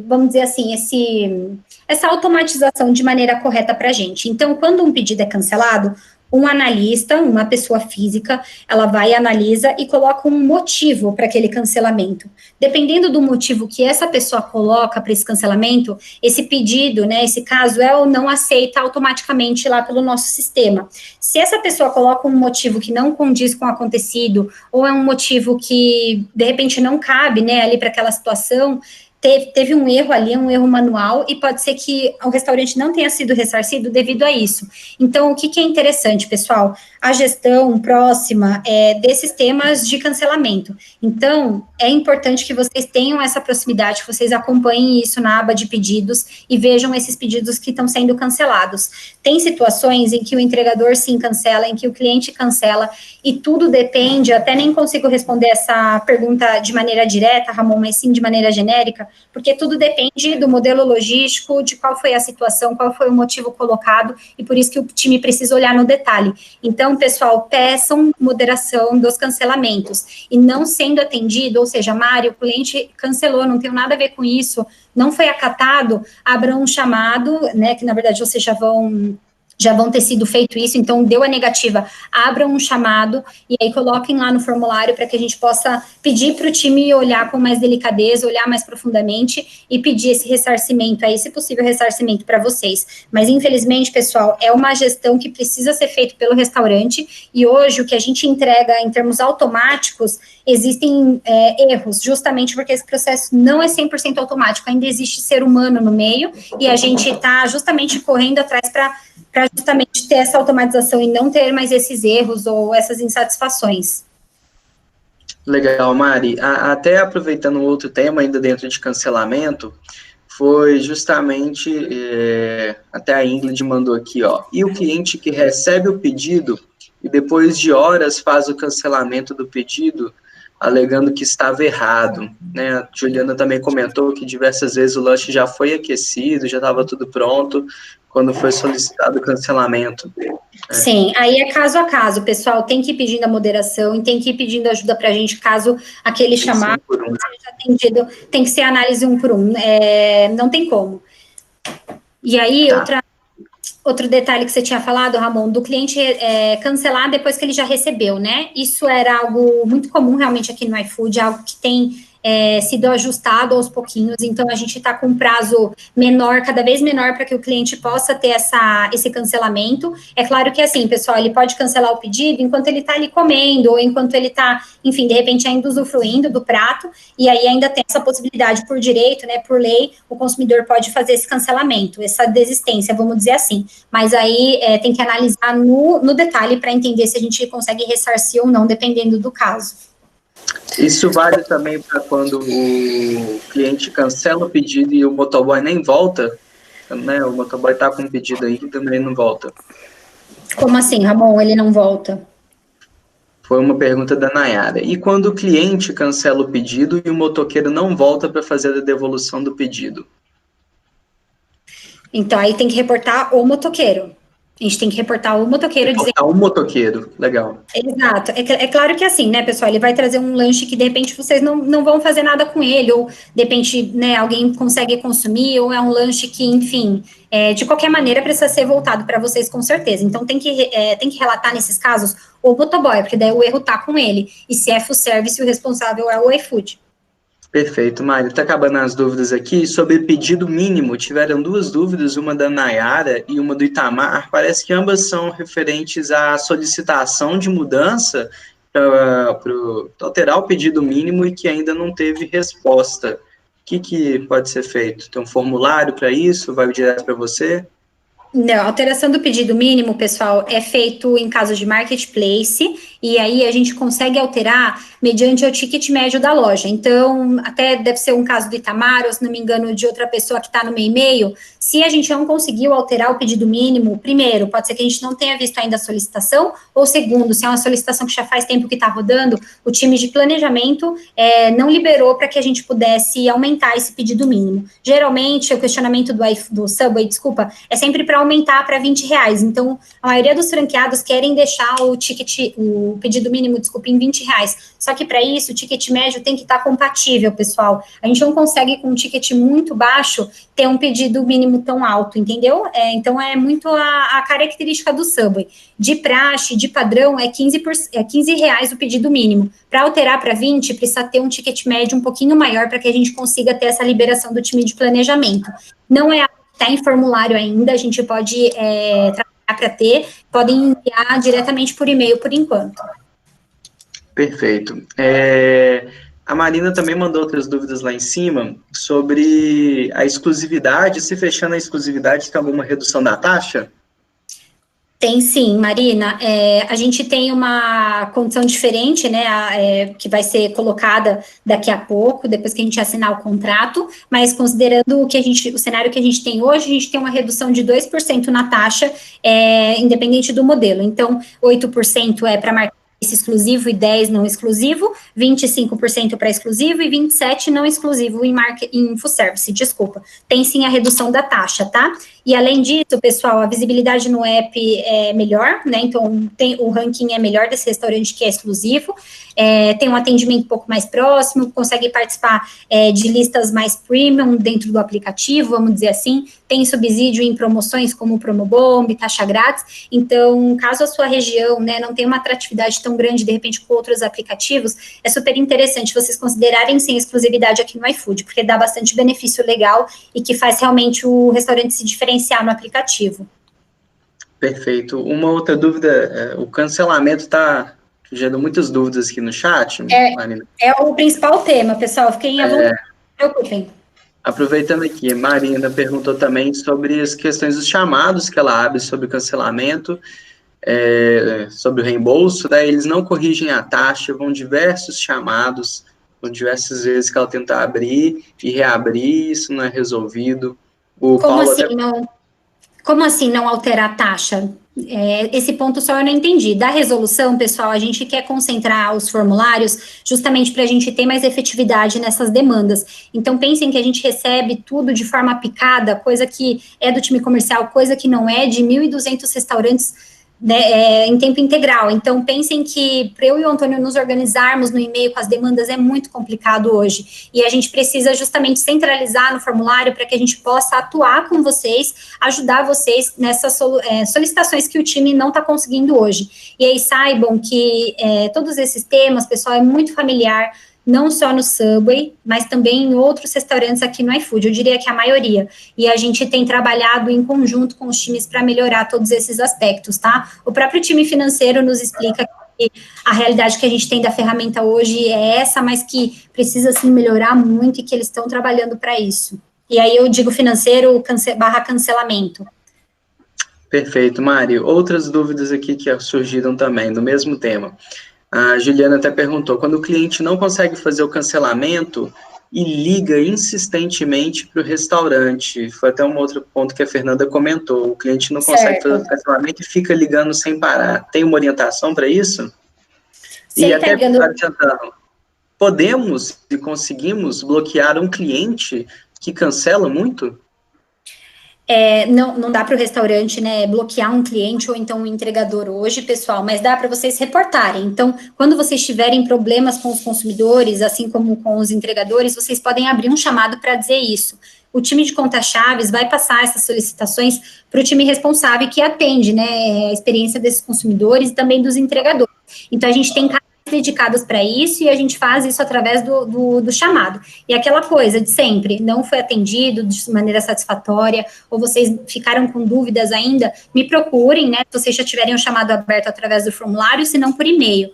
vamos dizer assim, essa automatização de maneira correta para a gente. Então, quando um pedido é cancelado, um analista, uma pessoa física, ela vai, analisa e coloca um motivo para aquele cancelamento. Dependendo do motivo que essa pessoa coloca para esse cancelamento, esse pedido, né, esse caso é ou não aceita automaticamente lá pelo nosso sistema. Se essa pessoa coloca um motivo que não condiz com o acontecido, ou é um motivo que, de repente, não cabe, né, ali para aquela situação, teve um erro ali, um erro manual, e pode ser que o restaurante não tenha sido ressarcido devido a isso. Então, o que é interessante, pessoal? A gestão próxima desses temas de cancelamento. Então, é importante que vocês tenham essa proximidade, que vocês acompanhem isso na aba de pedidos e vejam esses pedidos que estão sendo cancelados. Tem situações em que o entregador sim cancela, em que o cliente cancela, e tudo depende, até nem consigo responder essa pergunta de maneira direta, Ramon, mas sim de maneira genérica, porque tudo depende do modelo logístico, de qual foi a situação, qual foi o motivo colocado, e por isso que o time precisa olhar no detalhe. Então, pessoal, peçam moderação dos cancelamentos, e não sendo atendido, ou seja, Mário, o cliente cancelou, não tem nada a ver com isso, não foi acatado, abram um chamado, né, que na verdade vocês já vão ter sido feito isso, então deu a negativa, abram um chamado e aí coloquem lá no formulário para que a gente possa pedir para o time olhar com mais delicadeza, olhar mais profundamente e pedir esse ressarcimento aí, se possível, ressarcimento para vocês. Mas, infelizmente, pessoal, é uma gestão que precisa ser feita pelo restaurante e hoje o que a gente entrega em termos automáticos, existem erros, justamente porque esse processo não é 100% automático, ainda existe ser humano no meio e a gente está justamente correndo atrás para justamente ter essa automatização e não ter mais esses erros ou essas insatisfações. Legal, Mari. Até aproveitando um outro tema ainda dentro de cancelamento, foi justamente, até a Ingrid mandou aqui, ó, e o cliente que recebe o pedido e depois de horas faz o cancelamento do pedido, alegando que estava errado, né? A Juliana também comentou que diversas vezes o lanche já foi aquecido, já estava tudo pronto, quando foi solicitado o cancelamento. Sim, aí é caso a caso, pessoal, tem que ir pedindo a moderação e tem que ir pedindo ajuda para a gente, caso aquele chamado seja atendido, tem que ser análise um por um, não tem como. E aí, outro detalhe que você tinha falado, Ramon, do cliente cancelar depois que ele já recebeu, né? Isso era algo muito comum realmente aqui no iFood, algo que tem sido ajustado aos pouquinhos, então a gente está com um prazo menor, cada vez menor, para que o cliente possa ter esse cancelamento. É claro que assim, pessoal, ele pode cancelar o pedido enquanto ele está ali comendo, ou enquanto ele está, enfim, de repente ainda usufruindo do prato, e aí ainda tem essa possibilidade por direito, né, por lei, o consumidor pode fazer esse cancelamento, essa desistência, vamos dizer assim. Mas aí tem que analisar no detalhe para entender se a gente consegue ressarcir ou não, dependendo do caso. Isso vale também para quando o cliente cancela o pedido e o motoboy nem volta, né? O motoboy está com o pedido aí e também não volta. Como assim, Ramon, ele não volta? Foi uma pergunta da Nayara. E quando o cliente cancela o pedido e o motoqueiro não volta para fazer a devolução do pedido? Então, aí tem que reportar o motoqueiro. A gente tem que reportar o motoqueiro. Reportar o motoqueiro, legal. Exato. É claro que assim, né, pessoal, ele vai trazer um lanche que, de repente, vocês não vão fazer nada com ele, ou, de repente, né, alguém consegue consumir, ou é um lanche que, enfim, de qualquer maneira, precisa ser voltado para vocês, com certeza. Então, tem que relatar, nesses casos, o motoboy, porque daí o erro tá com ele. E se é full service, o responsável é o iFood. Perfeito, Mário. Está acabando as dúvidas aqui sobre pedido mínimo. Tiveram duas dúvidas, uma da Nayara e uma do Itamar. Parece que ambas são referentes à solicitação de mudança para alterar o pedido mínimo e que ainda não teve resposta. O que pode ser feito? Tem um formulário para isso? Vai direto para você? Não, a alteração do pedido mínimo, pessoal, é feito em casos de marketplace, e aí a gente consegue alterar mediante o ticket médio da loja. Então, até deve ser um caso do Itamar, ou se não me engano, de outra pessoa que está no meu e-mail. Se a gente não conseguiu alterar o pedido mínimo, primeiro, pode ser que a gente não tenha visto ainda a solicitação, ou segundo, se é uma solicitação que já faz tempo que está rodando, o time de planejamento não liberou para que a gente pudesse aumentar esse pedido mínimo. Geralmente, o questionamento do Subway, desculpa, é sempre para aumentar para R$20. Então, a maioria dos franqueados querem deixar o pedido mínimo, desculpa, em R$20. Só que para isso, o ticket médio tem que estar compatível, pessoal. A gente não consegue, com um ticket muito baixo, ter um pedido mínimo tão alto, entendeu? Então, é muito a característica do Subway. De praxe, de padrão, é R$15 o pedido mínimo. Para alterar para 20, precisa ter um ticket médio um pouquinho maior para que a gente consiga ter essa liberação do time de planejamento. Não é está em formulário ainda, a gente pode trabalhar para ter, podem enviar diretamente por e-mail por enquanto. Perfeito. A Marina também mandou outras dúvidas lá em cima sobre a exclusividade, se fechando a exclusividade, tem alguma redução da taxa? Tem sim, Marina. A gente tem uma condição diferente, né, que vai ser colocada daqui a pouco, depois que a gente assinar o contrato, mas considerando o cenário que a gente tem hoje, a gente tem uma redução de 2% na taxa, independente do modelo. Então, 8% é para marca exclusivo e 10% não exclusivo, 25% para exclusivo e 27% não exclusivo em InfoService, desculpa. Tem sim a redução da taxa, tá? E além disso, pessoal, a visibilidade no app é melhor, né? Então, o ranking é melhor desse restaurante que é exclusivo, tem um atendimento um pouco mais próximo, consegue participar de listas mais premium dentro do aplicativo, vamos dizer assim, tem subsídio em promoções como o Promobomb, taxa grátis. Então, caso a sua região, né, não tenha uma atratividade tão grande, de repente, com outros aplicativos, é super interessante vocês considerarem sem exclusividade aqui no iFood, porque dá bastante benefício legal e que faz realmente o restaurante se diferenciar no aplicativo. Perfeito. Uma outra dúvida, o cancelamento está gerando muitas dúvidas aqui no chat, Marina. É o principal tema, pessoal, fiquem à vontade, não se preocupem. Aproveitando aqui, Marina perguntou também sobre as questões dos chamados que ela abre sobre cancelamento, sobre o reembolso, né? Eles não corrigem a taxa, vão diversos chamados, vão diversas vezes que ela tenta abrir e reabrir, isso não é resolvido. Como assim não alterar a taxa? Esse ponto só eu não entendi. Da resolução, pessoal, a gente quer concentrar os formulários justamente para a gente ter mais efetividade nessas demandas. Então, pensem que a gente recebe tudo de forma picada, coisa que é do time comercial, coisa que não é, de 1.200 restaurantes, né, em tempo integral. Então, pensem que para eu e o Antônio nos organizarmos no e-mail com as demandas é muito complicado hoje. E a gente precisa justamente centralizar no formulário para que a gente possa atuar com vocês, ajudar vocês nessas solicitações que o time não está conseguindo hoje. E aí saibam que todos esses temas, pessoal, é muito familiar, não só no Subway, mas também em outros restaurantes aqui no iFood, eu diria que a maioria. E a gente tem trabalhado em conjunto com os times para melhorar todos esses aspectos, tá? O próprio time financeiro nos explica que a realidade que a gente tem da ferramenta hoje é essa, mas que precisa, sim, melhorar muito e que eles estão trabalhando para isso. E aí eu digo financeiro / cancelamento. Perfeito, Mari. Outras dúvidas aqui que surgiram também, do mesmo tema. A Juliana até perguntou, quando o cliente não consegue fazer o cancelamento e liga insistentemente para o restaurante, foi até um outro ponto que a Fernanda comentou, o cliente não consegue fazer o cancelamento e fica ligando sem parar. Tem uma orientação para isso? E até adiantando, podemos e conseguimos bloquear um cliente que cancela muito? Não dá para o restaurante, né, bloquear um cliente ou então um entregador hoje, pessoal, mas dá para vocês reportarem. Então, quando vocês tiverem problemas com os consumidores, assim como com os entregadores, vocês podem abrir um chamado para dizer isso. O time de contas-chaves vai passar essas solicitações para o time responsável que atende, né, a experiência desses consumidores e também dos entregadores. Então, a gente tem dedicadas para isso e a gente faz isso através do chamado. E aquela coisa de sempre, não foi atendido de maneira satisfatória, ou vocês ficaram com dúvidas ainda, me procurem, né, se vocês já tiverem o chamado aberto através do formulário, se não por e-mail.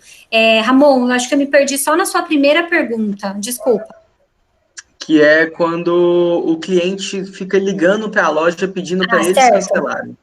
Ramon, eu acho que eu me perdi só na sua primeira pergunta, desculpa. Que é quando o cliente fica ligando para a loja pedindo para eles cancelarem.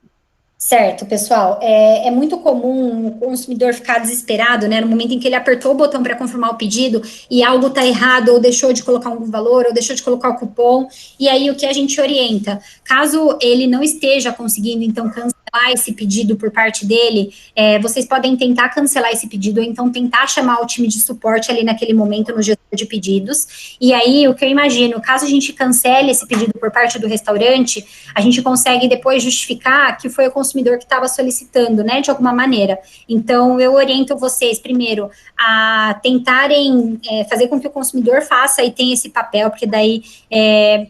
Certo, pessoal, é muito comum o consumidor ficar desesperado, né, no momento em que ele apertou o botão para confirmar o pedido e algo está errado, ou deixou de colocar um valor, ou deixou de colocar o cupom, e aí o que a gente orienta? Caso ele não esteja conseguindo, então, cancelar esse pedido por parte dele, vocês podem tentar cancelar esse pedido, ou então tentar chamar o time de suporte ali naquele momento no gestor de pedidos, e aí o que eu imagino, caso a gente cancele esse pedido por parte do restaurante, a gente consegue depois justificar que foi o consumidor que estava solicitando, né, de alguma maneira. Então, eu oriento vocês, primeiro, a tentarem fazer com que o consumidor faça e tenha esse papel, porque daí,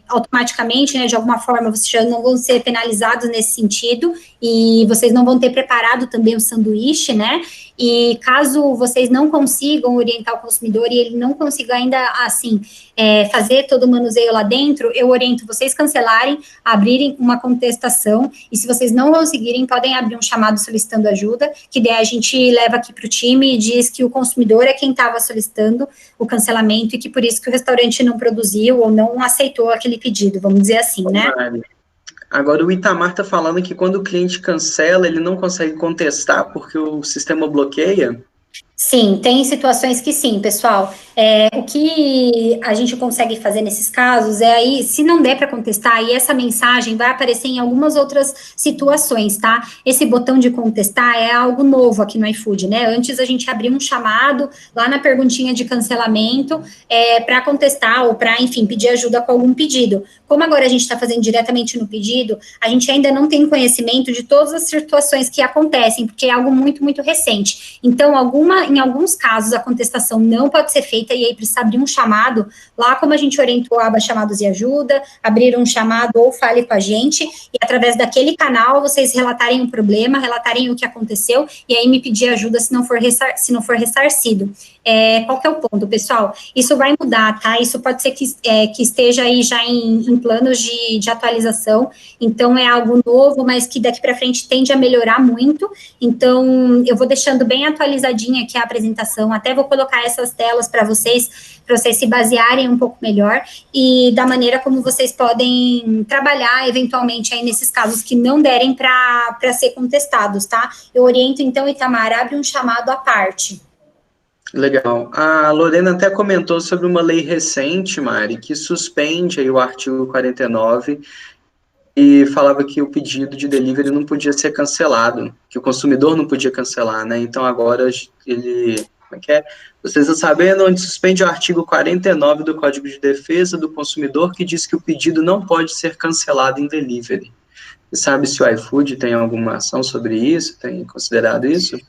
automaticamente, né, de alguma forma, vocês já não vão ser penalizados nesse sentido, e vocês não vão ter preparado também o sanduíche, né, e caso vocês não consigam orientar o consumidor e ele não consiga ainda, assim, fazer todo o manuseio lá dentro, eu oriento vocês cancelarem, abrirem uma contestação, e se vocês não conseguirem, podem abrir um chamado solicitando ajuda, que daí a gente leva aqui para o time e diz que o consumidor é quem estava solicitando o cancelamento e que por isso que o restaurante não produziu ou não aceitou aquele pedido, vamos dizer assim, né? Agora, o Itamar está falando que quando o cliente cancela, ele não consegue contestar porque o sistema bloqueia? Sim, tem situações que sim, pessoal. O que a gente consegue fazer nesses casos é aí, se não der para contestar, aí essa mensagem vai aparecer em algumas outras situações, tá? Esse botão de contestar é algo novo aqui no iFood, né? Antes a gente abria um chamado lá na perguntinha de cancelamento para contestar ou para, enfim, pedir ajuda com algum pedido. Como agora a gente está fazendo diretamente no pedido, a gente ainda não tem conhecimento de todas as situações que acontecem, porque é algo muito, muito recente. Então, em alguns casos, a contestação não pode ser feita e aí precisa abrir um chamado, lá como a gente orientou a aba chamados e ajuda, abrir um chamado ou fale com a gente, e através daquele canal vocês relatarem o problema, relatarem o que aconteceu, e aí me pedir ajuda se não for ressarcido. Qual que é o ponto, pessoal? Isso vai mudar, tá? Isso pode ser que esteja aí já em planos de atualização, então é algo novo, mas que daqui para frente tende a melhorar muito, então eu vou deixando bem atualizadinha aqui a apresentação, até vou colocar essas telas para vocês se basearem um pouco melhor, e da maneira como vocês podem trabalhar, eventualmente, aí nesses casos que não derem para ser contestados, tá? Eu oriento, então, Itamar, abre um chamado à parte. Legal. A Lorena até comentou sobre uma lei recente, Mari, que suspende aí o artigo 49 e falava que o pedido de delivery não podia ser cancelado, que o consumidor não podia cancelar, né? Então agora ele, como é que é? Vocês estão sabendo, onde suspende o artigo 49 do Código de Defesa do Consumidor, que diz que o pedido não pode ser cancelado em delivery. Você sabe se o iFood tem alguma ação sobre isso? Tem considerado isso?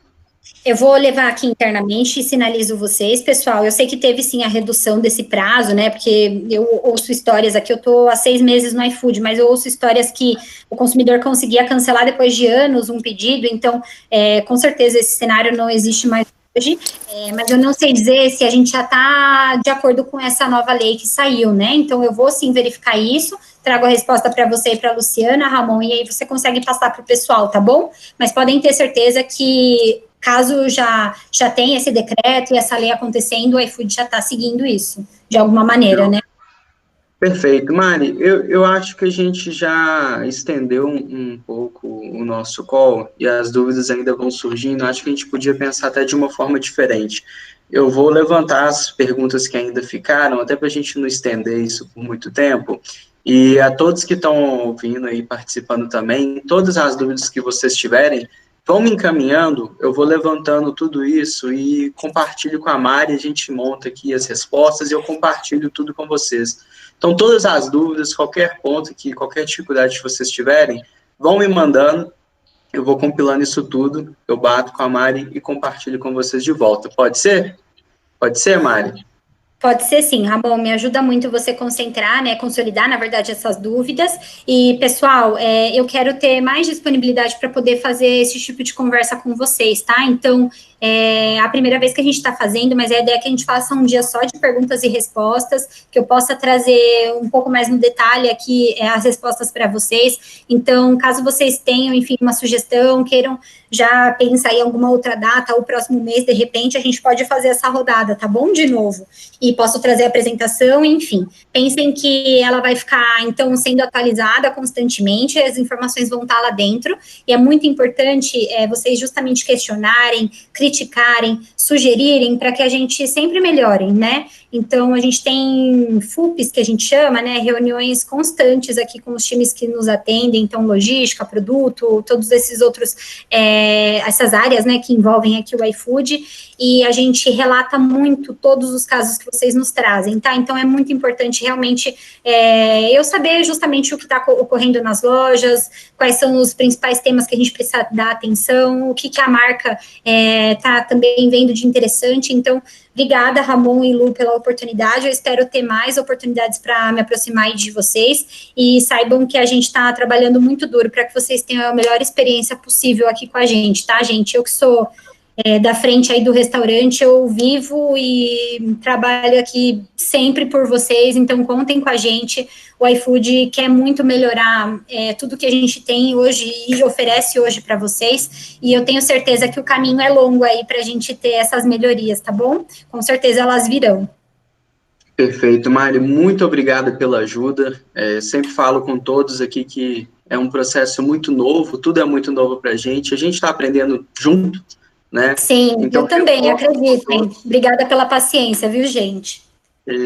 Eu vou levar aqui internamente e sinalizo vocês, pessoal. Eu sei que teve sim a redução desse prazo, né? Porque eu ouço histórias aqui, eu estou há 6 meses no iFood, mas eu ouço histórias que o consumidor conseguia cancelar depois de anos um pedido, então, com certeza, esse cenário não existe mais hoje, mas eu não sei dizer se a gente já está de acordo com essa nova lei que saiu, né? Então, eu vou sim verificar isso, trago a resposta para você e para a Luciana, Ramon, e aí você consegue passar para o pessoal, tá bom? Mas podem ter certeza que caso já tenha esse decreto e essa lei acontecendo, o iFood já está seguindo isso, de alguma maneira, né? Perfeito. Mari, eu acho que a gente já estendeu um pouco o nosso call e as dúvidas ainda vão surgindo. Acho que a gente podia pensar até de uma forma diferente. Eu vou levantar as perguntas que ainda ficaram, até para a gente não estender isso por muito tempo. E a todos que estão ouvindo e participando também, todas as dúvidas que vocês tiverem, vão me encaminhando, eu vou levantando tudo isso e compartilho com a Mari, a gente monta aqui as respostas e eu compartilho tudo com vocês. Então, todas as dúvidas, qualquer ponto, qualquer dificuldade que vocês tiverem, vão me mandando, eu vou compilando isso tudo, eu bato com a Mari e compartilho com vocês de volta. Pode ser? Pode ser, Mari? Pode ser sim, Ramon, me ajuda muito você concentrar, né, consolidar, na verdade, essas dúvidas. E, pessoal, eu quero ter mais disponibilidade para poder fazer esse tipo de conversa com vocês, tá? Então, a primeira vez que a gente está fazendo, mas a ideia é que a gente faça um dia só de perguntas e respostas, que eu possa trazer um pouco mais no detalhe aqui as respostas para vocês. Então, caso vocês tenham, enfim, uma sugestão, queiram já pensar em alguma outra data, ou próximo mês, de repente, a gente pode fazer essa rodada, tá bom? De novo. E posso trazer a apresentação, enfim. Pensem que ela vai ficar, então, sendo atualizada constantemente, as informações vão estar lá dentro, e é muito importante vocês justamente questionarem, criticarem, sugerirem, para que a gente sempre melhore, né? Então, a gente tem FUPs, que a gente chama, né, reuniões constantes aqui com os times que nos atendem, então, logística, produto, todos esses outros, essas áreas, né, que envolvem aqui o iFood, e a gente relata muito todos os casos que vocês nos trazem, tá? Então, é muito importante, realmente, eu saber justamente o que está ocorrendo nas lojas, quais são os principais temas que a gente precisa dar atenção, o que a marca está também vendo de interessante. Então, obrigada, Ramon e Lu, pela oportunidade. Eu espero ter mais oportunidades para me aproximar de vocês, e saibam que a gente está trabalhando muito duro para que vocês tenham a melhor experiência possível aqui com a gente, tá, gente? Eu que sou da frente aí do restaurante, eu vivo e trabalho aqui sempre por vocês, então contem com a gente. O iFood quer muito melhorar tudo que a gente tem hoje e oferece hoje para vocês, e eu tenho certeza que o caminho é longo aí para a gente ter essas melhorias, tá bom? Com certeza elas virão. Perfeito, Mari, muito obrigada pela ajuda. Sempre falo com todos aqui que é um processo muito novo, tudo é muito novo para a gente está aprendendo junto, né? Sim, Então, eu também, acreditem. Obrigada pela paciência, viu, gente?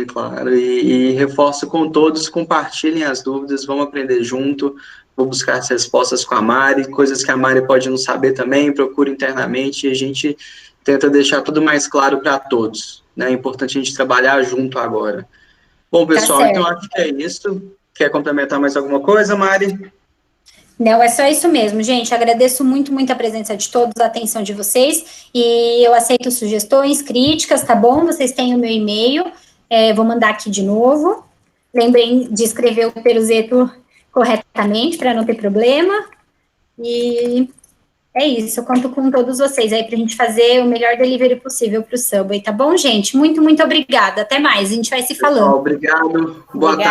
Claro, e reforço com todos, compartilhem as dúvidas, vamos aprender junto, vou buscar as respostas com a Mari, coisas que a Mari pode não saber também, procura internamente e a gente tenta deixar tudo mais claro para todos, né? É importante a gente trabalhar junto agora. Bom, pessoal, então acho que é isso. Quer complementar mais alguma coisa, Mari? Não, é só isso mesmo, gente. Agradeço muito, muito a presença de todos, a atenção de vocês, e eu aceito sugestões, críticas, tá bom? Vocês têm o meu e-mail, vou mandar aqui de novo. Lembrem de escrever o Peruzeto corretamente, para não ter problema. E é isso, eu conto com todos vocês aí para a gente fazer o melhor delivery possível para o Subway, tá bom, gente? Muito, muito obrigada. Até mais, a gente vai se falando. Pessoal, obrigado. Boa tarde.